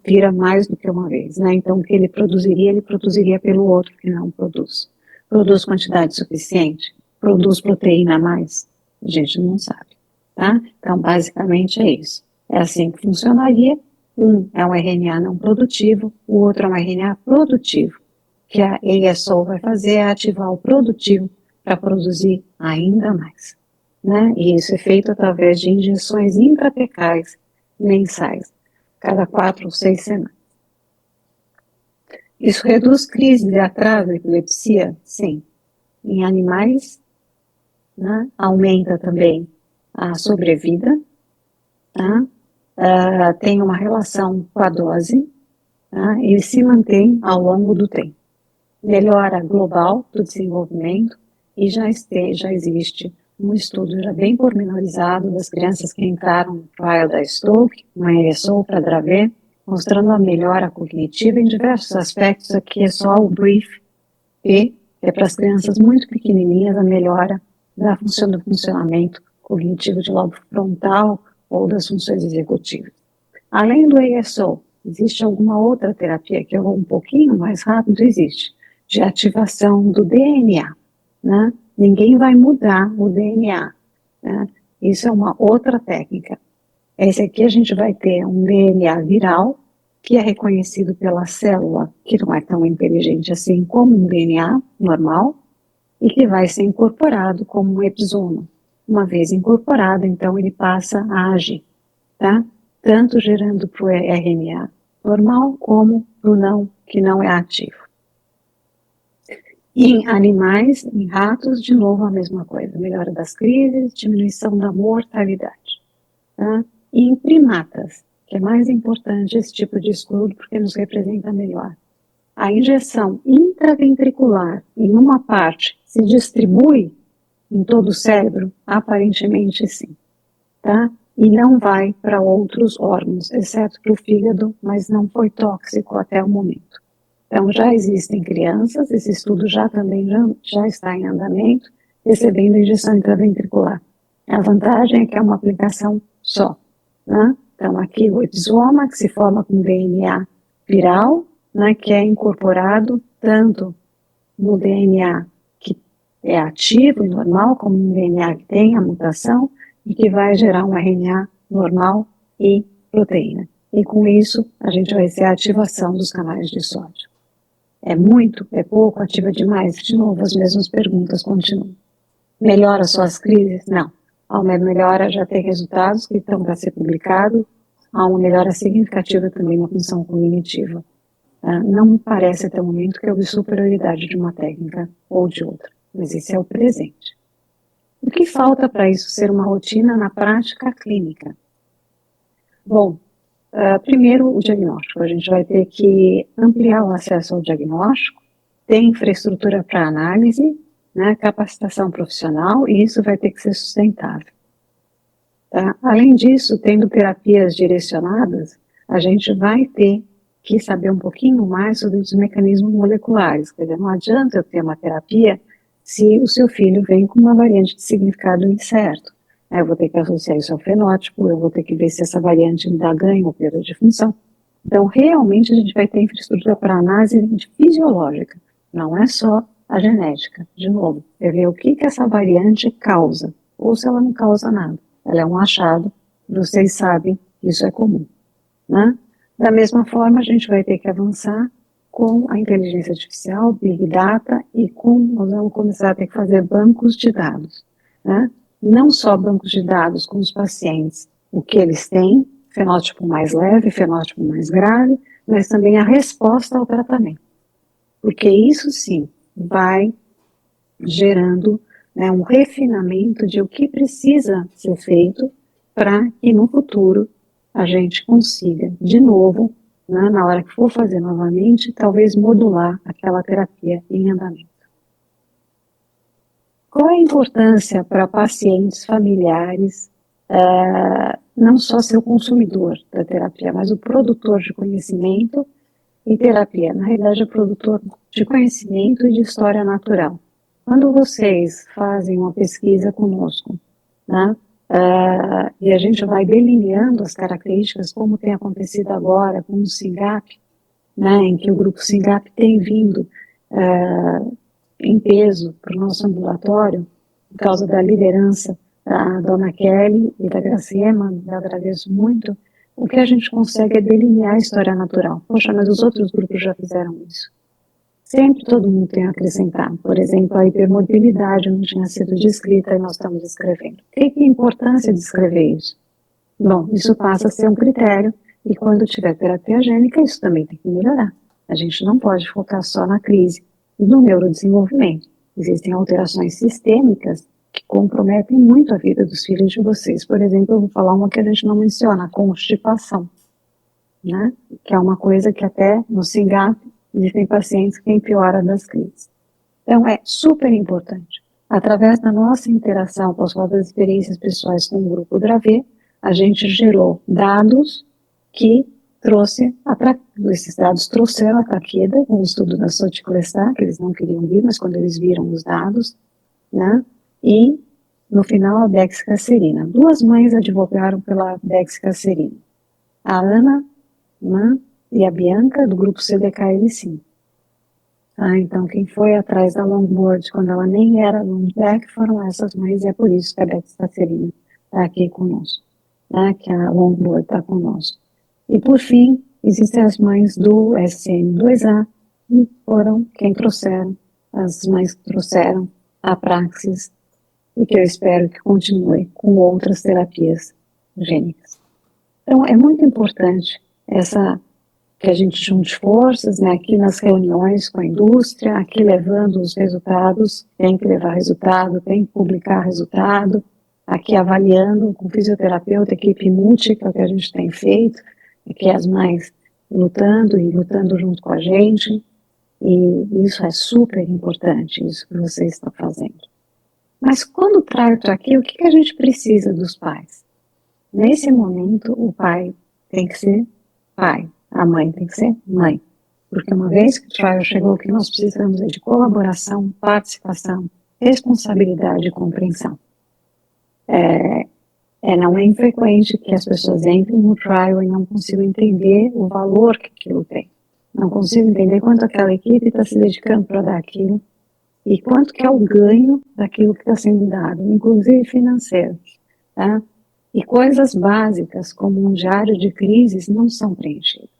vira mais do que uma vez, né? Então o que ele produziria pelo outro que não produz. Produz quantidade suficiente? Produz proteína a mais? A gente não sabe, tá? Então basicamente é isso. É assim que funcionaria. Um é um RNA não produtivo, o outro é um RNA produtivo. O que a ASO vai fazer é ativar o produtivo para produzir ainda mais, né? E isso é feito através de injeções intrapecais mensais, cada 4 ou 6 semanas. Isso reduz crise de atraso, epilepsia? Sim. Em animais, né? Aumenta também a sobrevida, tá? Tem uma relação com a dose, tá? E se mantém ao longo do tempo. Melhora global do desenvolvimento e já existe um estudo já bem pormenorizado das crianças que entraram no trial da Stoke, uma ESO para Dravet, mostrando a melhora cognitiva em diversos aspectos. Aqui é só o brief P, é para as crianças muito pequenininhas a melhora do funcionamento cognitivo de lobo frontal ou das funções executivas. Além do ASO, existe alguma outra terapia que eu vou um pouquinho mais rápido? Existe, de ativação do DNA, né? Ninguém vai mudar o DNA, né? Isso é uma outra técnica. Esse aqui a gente vai ter um DNA viral, que é reconhecido pela célula, que não é tão inteligente assim como um DNA normal, e que vai ser incorporado como um episoma. Uma vez incorporado, então ele passa a agir, tá? Tanto gerando para o RNA normal, como para o não, que não é ativo. Em animais, em ratos, de novo a mesma coisa, melhora das crises, diminuição da mortalidade, tá? E em primatas, que é mais importante esse tipo de estudo, porque nos representa melhor. A injeção intraventricular em uma parte se distribui em todo o cérebro? Aparentemente sim, tá? E não vai para outros órgãos, exceto para o fígado, mas não foi tóxico até o momento. Então já existem crianças, esse estudo já está em andamento, recebendo injeção intraventricular. A vantagem é que é uma aplicação só, né? Então aqui o episoma, que se forma com DNA viral, né, que é incorporado tanto no DNA que é ativo e normal, como no DNA que tem a mutação, e que vai gerar um RNA normal e proteína. E com isso, a gente vai ter a ativação dos canais de sódio. É muito? É pouco? Ativa demais? De novo, as mesmas perguntas continuam. Melhora suas crises? Não. Há uma melhora, já tem resultados que estão para ser publicados, há uma melhora significativa também na função cognitiva. Não me parece até o momento que houve superioridade de uma técnica ou de outra, mas esse é o presente. O que falta para isso ser uma rotina na prática clínica? Bom, primeiro o diagnóstico. A gente vai ter que ampliar o acesso ao diagnóstico, ter infraestrutura para análise, né, capacitação profissional, e isso vai ter que ser sustentável. Tá? Além disso, tendo terapias direcionadas, a gente vai ter que saber um pouquinho mais sobre os mecanismos moleculares. Quer dizer, não adianta eu ter uma terapia se o seu filho vem com uma variante de significado incerto. Eu vou ter que associar isso ao fenótipo, eu vou ter que ver se essa variante me dá ganho ou perda de função. Então, realmente, a gente vai ter infraestrutura para análise fisiológica, não é só a genética. De novo, é ver o que essa variante causa, ou se ela não causa nada. Ela é um achado, vocês sabem que isso é comum, né? Da mesma forma, a gente vai ter que avançar com a inteligência artificial, Big Data, e nós vamos começar a ter que fazer bancos de dados, né? Não só bancos de dados com os pacientes, o que eles têm, fenótipo mais leve, fenótipo mais grave, mas também a resposta ao tratamento. Porque isso sim vai gerando, né, um refinamento de o que precisa ser feito para que no futuro a gente consiga, de novo, né, na hora que for fazer novamente, talvez modular aquela terapia em andamento. Qual é a importância para pacientes, familiares, não só ser o consumidor da terapia, mas o produtor de conhecimento e terapia? Na realidade, é produtor de conhecimento e de história natural. Quando vocês fazem uma pesquisa conosco, né, e a gente vai delineando as características, como tem acontecido agora com o SINGAP, né, em que o grupo SINGAP tem vindo em peso para o nosso ambulatório, por causa da liderança da dona Kelly e da Graciema, eu agradeço muito. O que a gente consegue é delinear a história natural. Poxa, mas os outros grupos já fizeram isso. Sempre todo mundo tem a acrescentar. Por exemplo, a hipermobilidade não tinha sido descrita e nós estamos escrevendo. O que é a importância de escrever isso? Bom, isso passa a ser um critério e quando tiver terapia gênica, isso também tem que melhorar. A gente não pode focar só na crise e no neurodesenvolvimento. Existem alterações sistêmicas que comprometem muito a vida dos filhos de vocês. Por exemplo, eu vou falar uma que a gente não menciona, a constipação, né? Que é uma coisa que até no SINGAP existem pacientes que empeoram das crises. Então, é super importante. Através da nossa interação com as nossas experiências pessoais com o grupo Dravet, a gente gerou dados que esses dados trouxeram a Takeda, um estudo da Soticolestar, que eles não queriam vir, mas quando eles viram os dados, né, e no final a bexicacerina. 2 mães advogaram pela bexicacerina, a Ana, né, e a Bianca, do grupo CDKL5. Então, quem foi atrás da Longboard, quando ela nem era Longback, foram essas mães, e é por isso que a bexicacerina está aqui conosco, né, que a Longboard está conosco. E, por fim, existem as mães do SN2A, que foram quem trouxeram, as mães que trouxeram a Praxis, e que eu espero que continue com outras terapias gênicas. Então, é muito importante que a gente junte forças, né, aqui nas reuniões com a indústria, aqui levando os resultados, tem que levar resultado, tem que publicar resultado, aqui avaliando com fisioterapeuta, equipe múltipla que a gente tem feito, que as mães lutando e lutando junto com a gente, e isso é super importante, isso que vocês estão fazendo. Mas quando trato aqui, o que a gente precisa dos pais? Nesse momento, o pai tem que ser pai, a mãe tem que ser mãe, porque uma vez que o trial chegou, o que nós precisamos é de colaboração, participação, responsabilidade e compreensão. Não é infrequente que as pessoas entrem no trial e não consigam entender o valor que aquilo tem. Não consigam entender quanto aquela equipe está se dedicando para dar aquilo e quanto que é o ganho daquilo que está sendo dado, inclusive financeiro. Tá? E coisas básicas, como um diário de crises, não são preenchidas.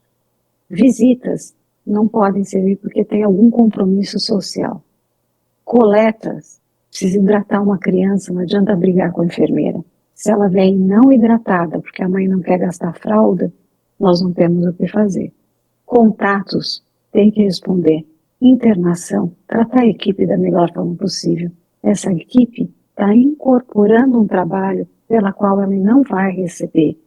Visitas não podem servir porque tem algum compromisso social. Coletas, precisa hidratar uma criança, não adianta brigar com a enfermeira. Se ela vem não hidratada, porque a mãe não quer gastar fralda, nós não temos o que fazer. Contatos, tem que responder. Internação, tratar a equipe da melhor forma possível. Essa equipe está incorporando um trabalho pela qual ela não vai receber,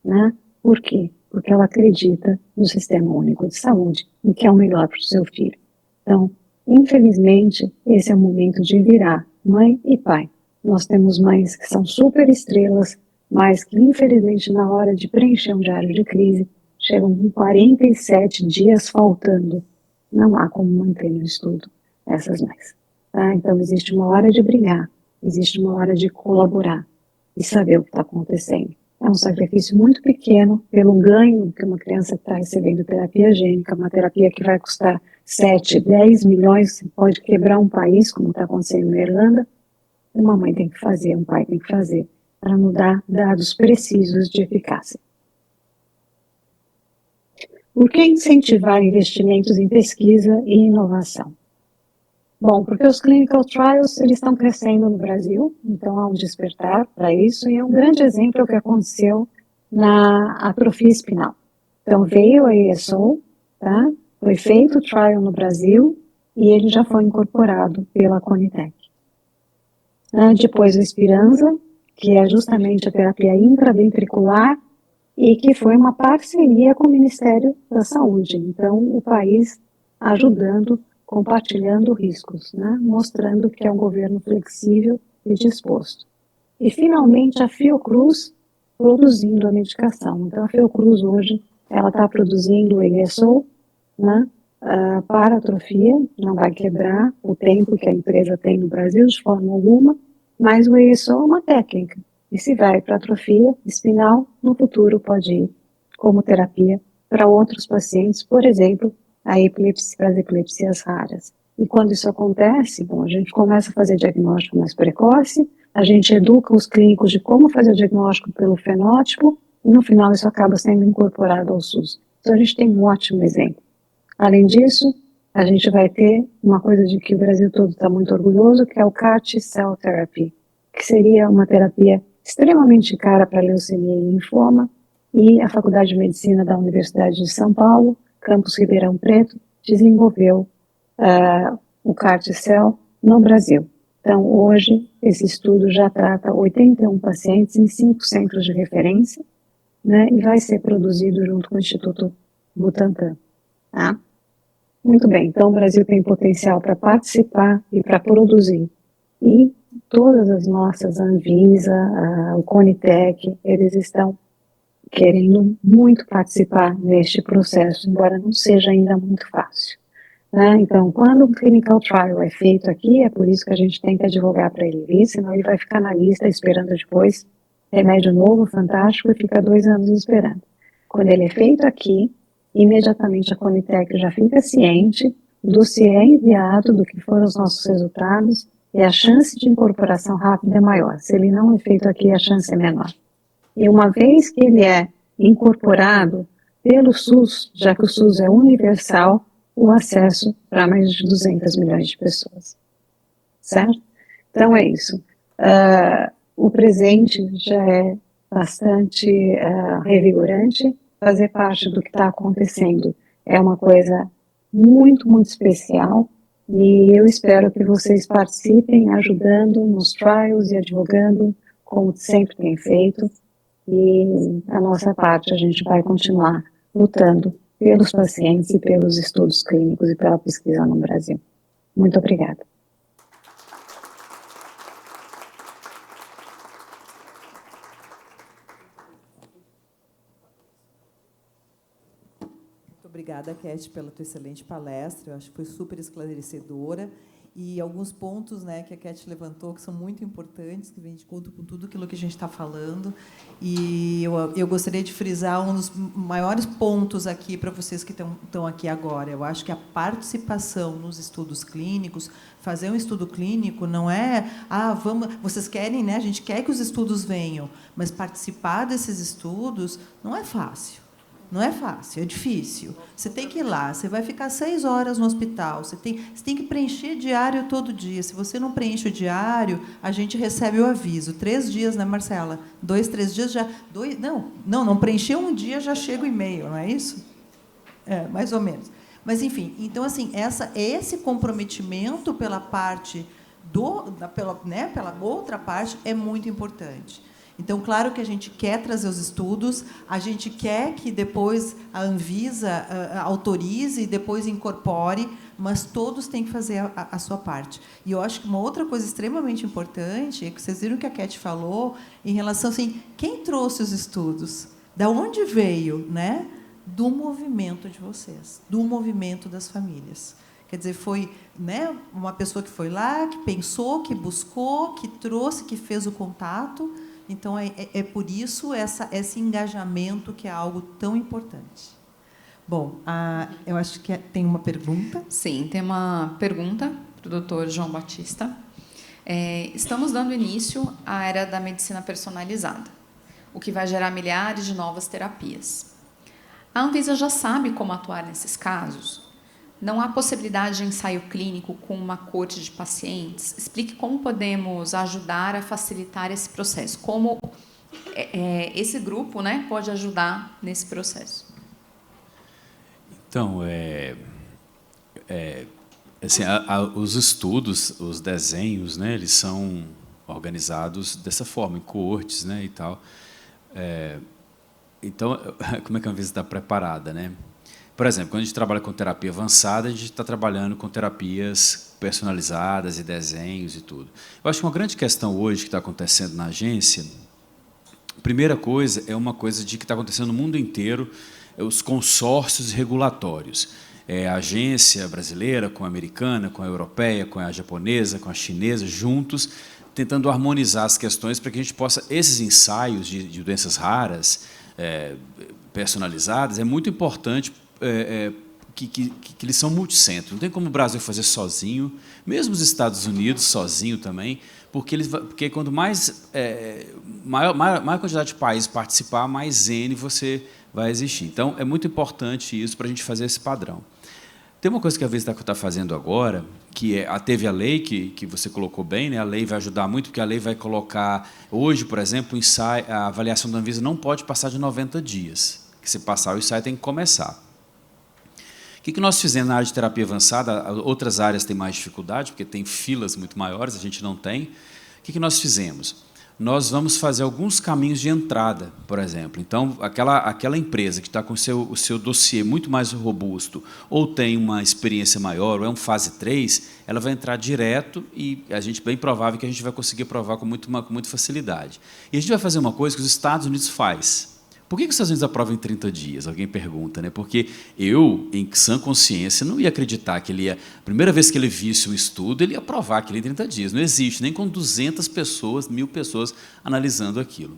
né? Por quê? Porque ela acredita no Sistema Único de Saúde e que é o melhor para o seu filho. Então, infelizmente, esse é o momento de virar mãe e pai. Nós temos mães que são super estrelas, mas que, infelizmente, na hora de preencher um diário de crise, chegam com 47 dias faltando. Não há como manter no estudo essas mães. Tá? Então, existe uma hora de brigar, existe uma hora de colaborar e saber o que está acontecendo. É um sacrifício muito pequeno pelo ganho que uma criança está recebendo terapia gênica, uma terapia que vai custar 7, 10 milhões, pode quebrar um país, como está acontecendo na Irlanda. Uma mãe tem que fazer, um pai tem que fazer, para nos dar dados precisos de eficácia. Por que incentivar investimentos em pesquisa e inovação? Bom, porque os clinical trials, eles estão crescendo no Brasil, então há um despertar para isso, e é um grande exemplo o que aconteceu na atrofia espinal. Então veio a ESO, tá? Foi feito o trial no Brasil, e ele já foi incorporado pela Conitec. Depois o Esperanza, que é justamente a terapia intraventricular, e que foi uma parceria com o Ministério da Saúde. Então, o país ajudando, compartilhando riscos, né? Mostrando que é um governo flexível e disposto. E, finalmente, a Fiocruz produzindo a medicação. Então, a Fiocruz hoje, ela está produzindo o ESO, né? Para atrofia, não vai quebrar o tempo que a empresa tem no Brasil de forma alguma, mas o ESO é uma técnica. E se vai para atrofia espinal, no futuro pode ir como terapia para outros pacientes, por exemplo, para as epilepsias raras. E quando isso acontece, bom, a gente começa a fazer diagnóstico mais precoce, a gente educa os clínicos de como fazer o diagnóstico pelo fenótipo, e no final isso acaba sendo incorporado ao SUS. Então a gente tem um ótimo exemplo. Além disso, a gente vai ter uma coisa de que o Brasil todo está muito orgulhoso, que é o CAR T-Cell Therapy, que seria uma terapia extremamente cara para leucemia e linfoma, e a Faculdade de Medicina da Universidade de São Paulo, Campus Ribeirão Preto, desenvolveu o CAR T-Cell no Brasil. Então, hoje, esse estudo já trata 81 pacientes em 5 centros de referência, né, e vai ser produzido junto com o Instituto Butantan. Tá? Muito bem, então o Brasil tem potencial para participar e para produzir. E todas as nossas, a Anvisa, o Conitec, eles estão querendo muito participar deste processo, embora não seja ainda muito fácil. Né? Então, quando um clinical trial é feito aqui, é por isso que a gente tem que advogar para ele vir, senão ele vai ficar na lista esperando depois remédio novo, fantástico, e fica 2 anos esperando. Quando ele é feito aqui, imediatamente a Conitec já fica ciente, o dossiê é enviado do que foram os nossos resultados, e a chance de incorporação rápida é maior. Se ele não é feito aqui, a chance é menor. E uma vez que ele é incorporado pelo SUS, já que o SUS é universal, o acesso para mais de 200 milhões de pessoas. Certo? Então é isso. O presente já é bastante revigorante. Fazer parte do que está acontecendo é uma coisa muito, muito especial. E eu espero que vocês participem ajudando nos trials e advogando, como sempre tem feito. E a nossa parte, a gente vai continuar lutando pelos pacientes e pelos estudos clínicos e pela pesquisa no Brasil. Muito obrigada. Obrigada, Cat, pela tua excelente palestra. Eu acho que foi super esclarecedora. E alguns pontos, né, que a Cat levantou, que são muito importantes, que vem de conta com tudo aquilo que a gente está falando. E eu gostaria de frisar um dos maiores pontos aqui para vocês que estão aqui agora. Eu acho que a participação nos estudos clínicos, fazer um estudo clínico não é, vocês querem, né, a gente quer que os estudos venham, mas participar desses estudos não é fácil. Não é fácil, é difícil. Você tem que ir lá, você vai ficar 6 horas no hospital, você tem que preencher diário todo dia. Se você não preenche o diário, a gente recebe o aviso. 3 dias, né, Marcela? 2, 3 dias já... Não preencheu um dia, já chega o e-mail, não é isso? É, mais ou menos. Mas, enfim, então, assim, esse comprometimento pela parte pela outra parte é muito importante. Então, claro que a gente quer trazer os estudos, a gente quer que depois a Anvisa autorize e depois incorpore, mas todos têm que fazer a sua parte. E eu acho que uma outra coisa extremamente importante é que vocês viram que a Cat falou em relação assim, quem trouxe os estudos? Da onde veio, né? Do movimento de vocês, do movimento das famílias. Quer dizer, foi, né, uma pessoa que foi lá, que pensou, que buscou, que trouxe, que fez o contato. Então, é por isso esse engajamento que é algo tão importante. Bom, eu acho que tem uma pergunta. Sim, tem uma pergunta para o doutor João Batista. Estamos dando início à era da medicina personalizada, o que vai gerar milhares de novas terapias. A Anvisa já sabe como atuar nesses casos? Não há possibilidade de ensaio clínico com uma corte de pacientes? Explique como podemos ajudar a facilitar esse processo. Como esse grupo, né, pode ajudar nesse processo? Então, assim, os estudos, os desenhos, né, eles são organizados dessa forma, em coortes, né, e tal. Então, como é que a Anvisa está preparada, né? Por exemplo, quando a gente trabalha com terapia avançada, a gente está trabalhando com terapias personalizadas e desenhos e tudo. Eu acho que uma grande questão hoje que está acontecendo na agência, a primeira coisa é uma coisa de que está acontecendo no mundo inteiro, os consórcios regulatórios. A agência brasileira com a americana, com a europeia, com a japonesa, com a chinesa, juntos, tentando harmonizar as questões para que a gente possa... Esses ensaios de doenças raras, personalizadas, é muito importante... que eles são multicentros. Não tem como o Brasil fazer sozinho, mesmo os Estados Unidos sozinho também, porque quanto maior quantidade de países participar, mais N você vai existir. Então, é muito importante isso para a gente fazer esse padrão. Tem uma coisa que a Anvisa está fazendo agora, que teve a lei, que você colocou bem, né? A lei vai ajudar muito, porque a lei vai colocar... Hoje, por exemplo, a avaliação da Anvisa não pode passar de 90 dias. Que se passar, o ensaio tem que começar. O que nós fizemos na área de terapia avançada? Outras áreas têm mais dificuldade, porque tem filas muito maiores, a gente não tem. O que nós fizemos? Nós vamos fazer alguns caminhos de entrada, por exemplo. Então, aquela empresa que está com o seu dossiê muito mais robusto, ou tem uma experiência maior, ou é um fase 3, ela vai entrar direto e bem provável que a gente vai conseguir aprovar com muita facilidade. E a gente vai fazer uma coisa que os Estados Unidos faz. Por que os Estados Unidos aprovam em 30 dias? Alguém pergunta, né? Porque eu, em sã consciência, não ia acreditar que ele ia... A primeira vez que ele visse um estudo, ele ia aprovar aquilo em 30 dias. Não existe, nem com 200 pessoas, 1000 pessoas analisando aquilo.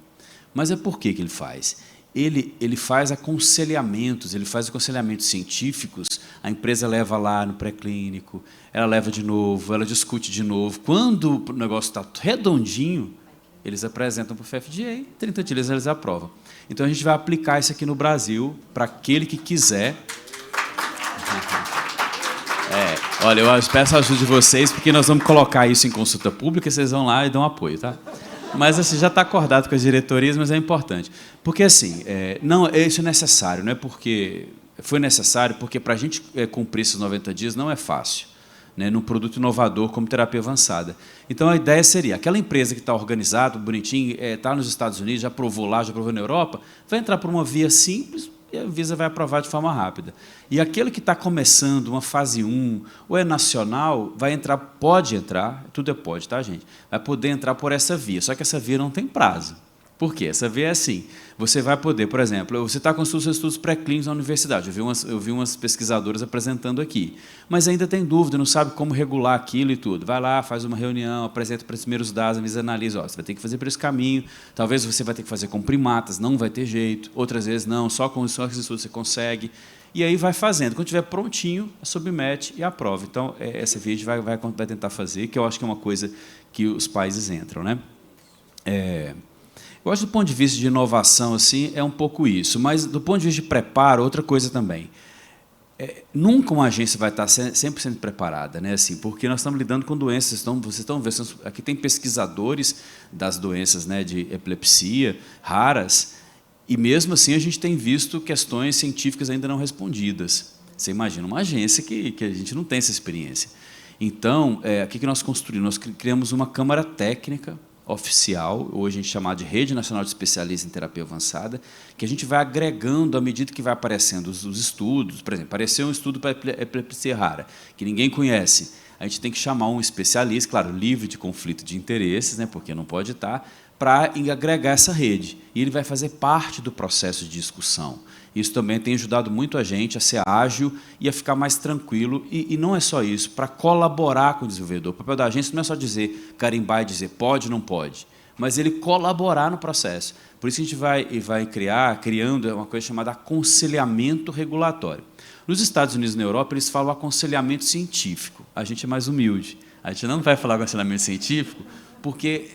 Mas é por que ele faz? Ele faz aconselhamentos, ele faz aconselhamentos científicos, a empresa leva lá no pré-clínico, ela leva de novo, ela discute de novo. Quando o negócio está redondinho, eles apresentam para o FDA, 30 dias eles aprovam. Então, a gente vai aplicar isso aqui no Brasil, para aquele que quiser. Olha, eu peço a ajuda de vocês, porque nós vamos colocar isso em consulta pública, e vocês vão lá e dão apoio, tá? Mas assim, já está acordado com as diretorias, mas é importante. Porque assim, não, isso é necessário, não é porque foi necessário, porque para a gente cumprir esses 90 dias não é fácil, né, num produto inovador como terapia avançada. Então, a ideia seria, aquela empresa que está organizada, bonitinho, está nos Estados Unidos, já aprovou lá, já aprovou na Europa, vai entrar por uma via simples e a Anvisa vai aprovar de forma rápida. E aquele que está começando uma fase 1, ou é nacional, vai entrar, pode entrar, tudo é pode, tá, gente? Vai poder entrar por essa via, só que essa via não tem prazo. Por quê? Essa via é assim, você vai poder, por exemplo, você está com os seus estudos pré-clínicos na universidade, eu vi umas pesquisadoras apresentando aqui, mas ainda tem dúvida, não sabe como regular aquilo e tudo. Vai lá, faz uma reunião, apresenta para os primeiros dados, a Anvisa analisa, você vai ter que fazer por esse caminho, talvez você vai ter que fazer com primatas, não vai ter jeito, outras vezes não, só com esses estudos você consegue, e aí vai fazendo. Quando estiver prontinho, submete e aprova. Então, essa via a gente vai tentar fazer, que eu acho que é uma coisa que os países entram, né? Eu acho que, do ponto de vista de inovação, assim, é um pouco isso. Mas, do ponto de vista de preparo, outra coisa também. Nunca uma agência vai estar 100% preparada, né? Assim, porque nós estamos lidando com doenças. Vocês estão vendo, aqui tem pesquisadores das doenças, né, de epilepsia raras, e, mesmo assim, a gente tem visto questões científicas ainda não respondidas. Você imagina uma agência que a gente não tem essa experiência. Então, o que nós construímos? Nós criamos uma câmara técnica oficial, hoje a gente chama de Rede Nacional de Especialistas em Terapia Avançada, que a gente vai agregando à medida que vai aparecendo os estudos. Por exemplo, apareceu um estudo para epilepsia rara, que ninguém conhece. A gente tem que chamar um especialista, claro, livre de conflito de interesses, né, porque não pode estar, para agregar essa rede. E ele vai fazer parte do processo de discussão. Isso também tem ajudado muito a gente a ser ágil e a ficar mais tranquilo. E não é só isso, para colaborar com o desenvolvedor. O papel da agência não é só dizer, carimbar e dizer pode, não pode, mas ele colaborar no processo. Por isso a gente vai criando uma coisa chamada aconselhamento regulatório. Nos Estados Unidos e na Europa, eles falam aconselhamento científico. A gente é mais humilde. A gente não vai falar aconselhamento científico, porque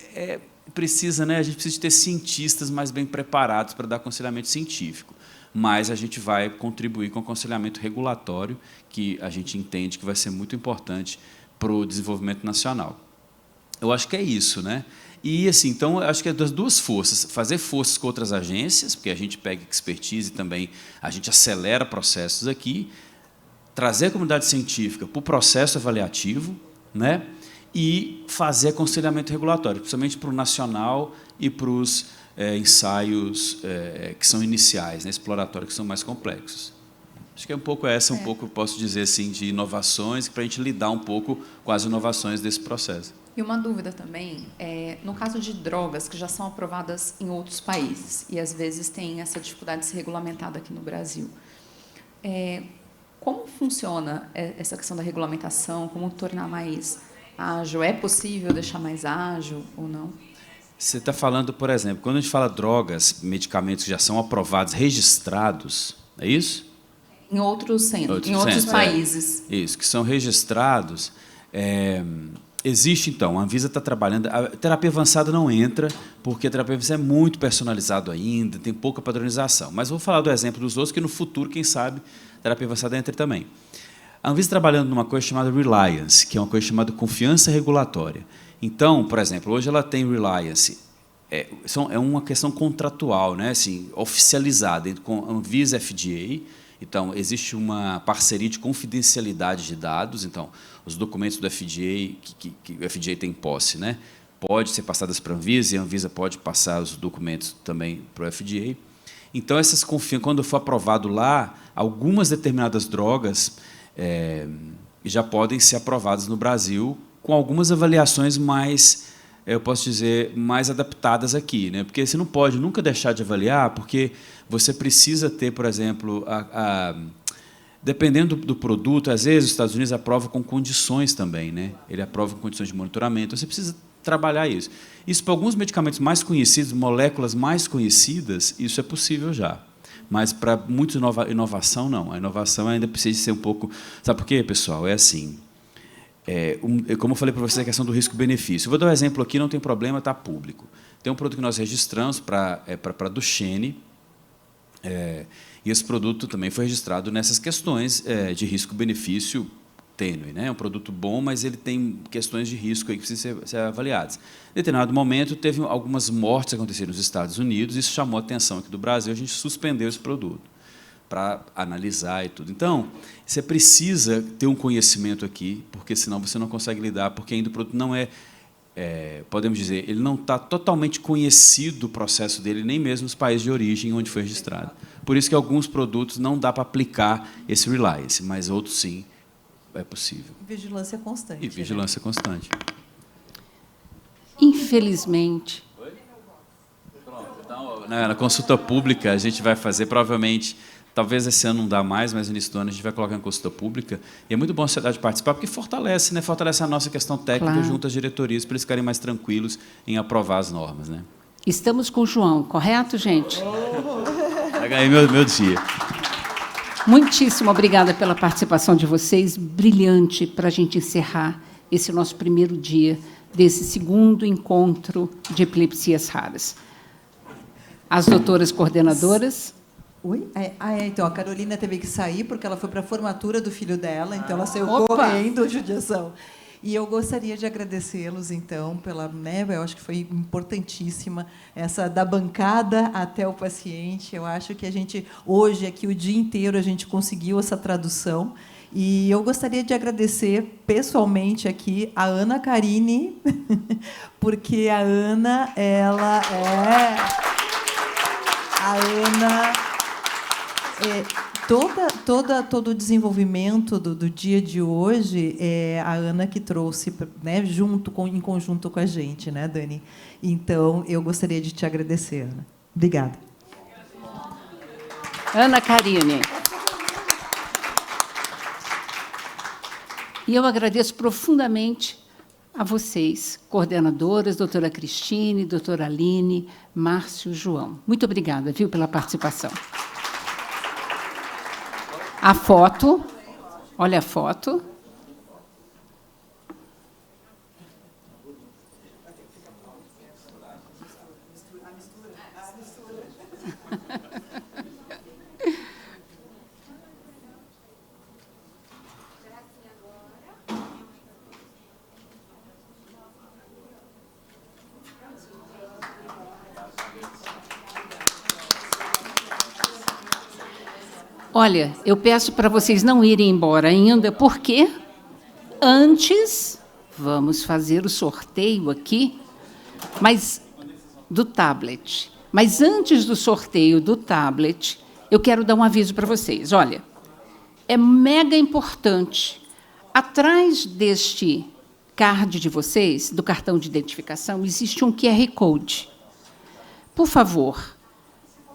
precisa, né, a gente precisa de ter cientistas mais bem preparados para dar aconselhamento científico. Mas a gente vai contribuir com o aconselhamento regulatório, que a gente entende que vai ser muito importante para o desenvolvimento nacional. Eu acho que é isso, né? E, assim, então, acho que é das duas forças. Fazer forças com outras agências, porque a gente pega expertise e também a gente acelera processos aqui, trazer a comunidade científica para o processo avaliativo, né? E fazer aconselhamento regulatório, principalmente para o nacional e para os ensaios que são iniciais, né, exploratórios, que são mais complexos. Acho que é um pouco um pouco, posso dizer assim, de inovações, para a gente lidar um pouco com as inovações desse processo. E uma dúvida também, no caso de drogas que já são aprovadas em outros países, e às vezes tem essa dificuldade de ser regulamentada aqui no Brasil, como funciona essa questão da regulamentação, como tornar mais ágil? É possível deixar mais ágil ou não? Você está falando, por exemplo, quando a gente fala drogas, medicamentos que já são aprovados, registrados, é isso? Em outros centros, em outros países. Isso, que são registrados. Existe, então, a Anvisa está trabalhando. A terapia avançada não entra, porque a terapia avançada é muito personalizado ainda, tem pouca padronização. Mas vou falar do exemplo dos outros, que no futuro, quem sabe, a terapia avançada entra também. A Anvisa trabalhando numa coisa chamada Reliance, que é uma coisa chamada confiança regulatória. Então, por exemplo, hoje ela tem Reliance, é uma questão contratual, né, assim, oficializada com a Anvisa e FDA. Então, existe uma parceria de confidencialidade de dados. Então, os documentos do FDA, que o FDA tem posse, né, pode ser passados para a Anvisa, e a Anvisa pode passar os documentos também para o FDA. Então, quando for aprovado lá, algumas determinadas drogas já podem ser aprovadas no Brasil, com algumas avaliações mais eu posso dizer, mais adaptadas aqui, né? Porque você não pode nunca deixar de avaliar, porque você precisa ter, por exemplo, dependendo do produto, às vezes os Estados Unidos aprovam com condições também, né? Ele aprova com condições de monitoramento. Você precisa trabalhar isso. Isso para alguns medicamentos mais conhecidos, moléculas mais conhecidas, isso é possível já. Mas para muita inovação, não. A inovação ainda precisa ser um pouco... Sabe por quê, pessoal? É assim... como eu falei para vocês, a questão do risco-benefício. Vou dar um exemplo aqui, não tem problema, está público. Tem um produto que nós registramos para Duchenne, e esse produto também foi registrado nessas questões de risco-benefício tênue, né? É um produto bom, mas ele tem questões de risco aí que precisam ser avaliadas. Em determinado momento, teve algumas mortes que aconteceram nos Estados Unidos, isso chamou a atenção aqui do Brasil, a gente suspendeu esse produto para analisar e tudo. Então, você precisa ter um conhecimento aqui, porque senão você não consegue lidar, porque ainda o produto não podemos dizer, ele não está totalmente conhecido o processo dele, nem mesmo nos países de origem onde foi registrado. Por isso que alguns produtos não dá para aplicar esse reliance, mas outros sim, é possível. Vigilância constante. E vigilância constante. Infelizmente. Pronto, então, na consulta pública, a gente vai fazer, provavelmente, talvez esse ano não dá mais, mas no início do ano a gente vai colocar em consulta pública. E é muito bom a sociedade participar, porque fortalece, né? Fortalece a nossa questão técnica, claro, junto às diretorias, para eles ficarem mais tranquilos em aprovar as normas, né? Estamos com o João, correto, gente? Já ganhei meu dia. Muitíssimo obrigada pela participação de vocês, brilhante para a gente encerrar esse nosso primeiro dia desse segundo encontro de epilepsias raras. As doutoras coordenadoras. Oi? Então, a Carolina teve que sair porque ela foi para a formatura do filho dela, então ela saiu correndo, judiação. E eu gostaria de agradecê-los, então, pela, eu acho que foi importantíssima essa da bancada até o paciente. Eu acho que a gente, hoje, aqui, o dia inteiro, a gente conseguiu essa tradução. E eu gostaria de agradecer pessoalmente aqui a Ana Carine, porque a Ana, ela é... A Ana... todo o desenvolvimento do dia de hoje é a Ana que trouxe, né, em conjunto com a gente, né, Dani? Então, eu gostaria de te agradecer, Ana. Obrigada. Ana Carine. E eu agradeço profundamente a vocês, coordenadoras, doutora Cristine, doutora Aline, Márcio, João. Muito obrigada, viu, pela participação. A foto, olha a foto. Olha, eu peço para vocês não irem embora ainda, porque antes vamos fazer o sorteio aqui, mas do tablet. Mas antes do sorteio do tablet, eu quero dar um aviso para vocês. Olha, é mega importante. Atrás deste card de vocês, do cartão de identificação, existe um QR Code. Por favor,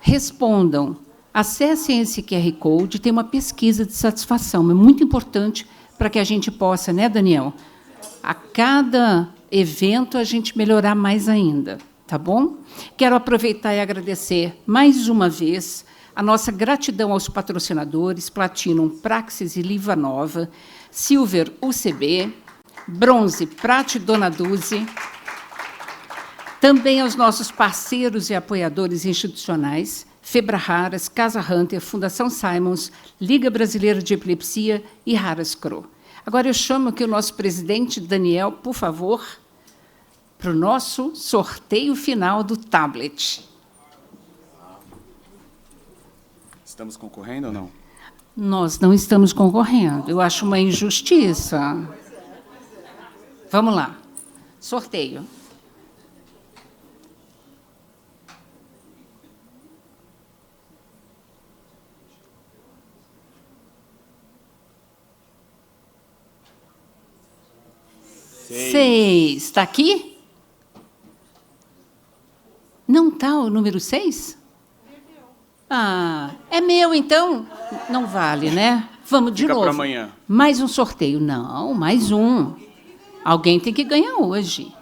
respondam. Acessem esse QR Code, tem uma pesquisa de satisfação. É muito importante para que a gente possa, né, Daniel? A cada evento, a gente melhorar mais ainda, tá bom? Quero aproveitar e agradecer mais uma vez a nossa gratidão aos patrocinadores, Platinum, Praxis e Livanova, Silver, UCB, Bronze, Prate Dona Duzi, também aos nossos parceiros e apoiadores institucionais, Febra Raras, Casa Hunter, Fundação Simons, Liga Brasileira de Epilepsia e Raras Cro. Agora eu chamo aqui o nosso presidente, Daniel, por favor, para o nosso sorteio final do tablet. Estamos concorrendo ou não? Nós não estamos concorrendo. Eu acho uma injustiça. Vamos lá. Sorteio. Seis. Está aqui? Não está o número 6? Ah, é meu, então? Não vale, né? Vamos de Fica novo. para amanhã. Mais um sorteio. Não, mais um. Alguém tem que ganhar hoje.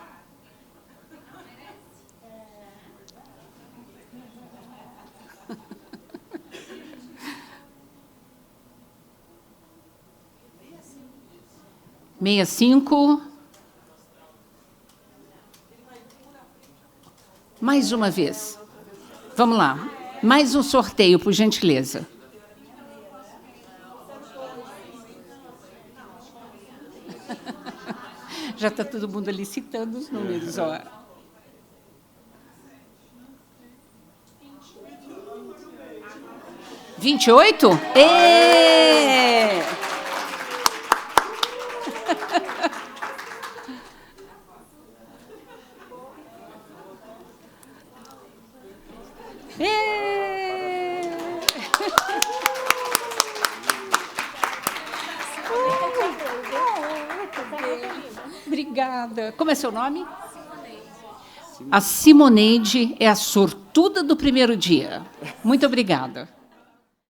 Meia cinco. Mais uma vez. Vamos lá. Mais um sorteio, por gentileza. Já está todo mundo ali citando os números, ó. « 28? Ê! Obrigada. Como é seu nome? A Simoneide é a sortuda do primeiro dia. Muito obrigada.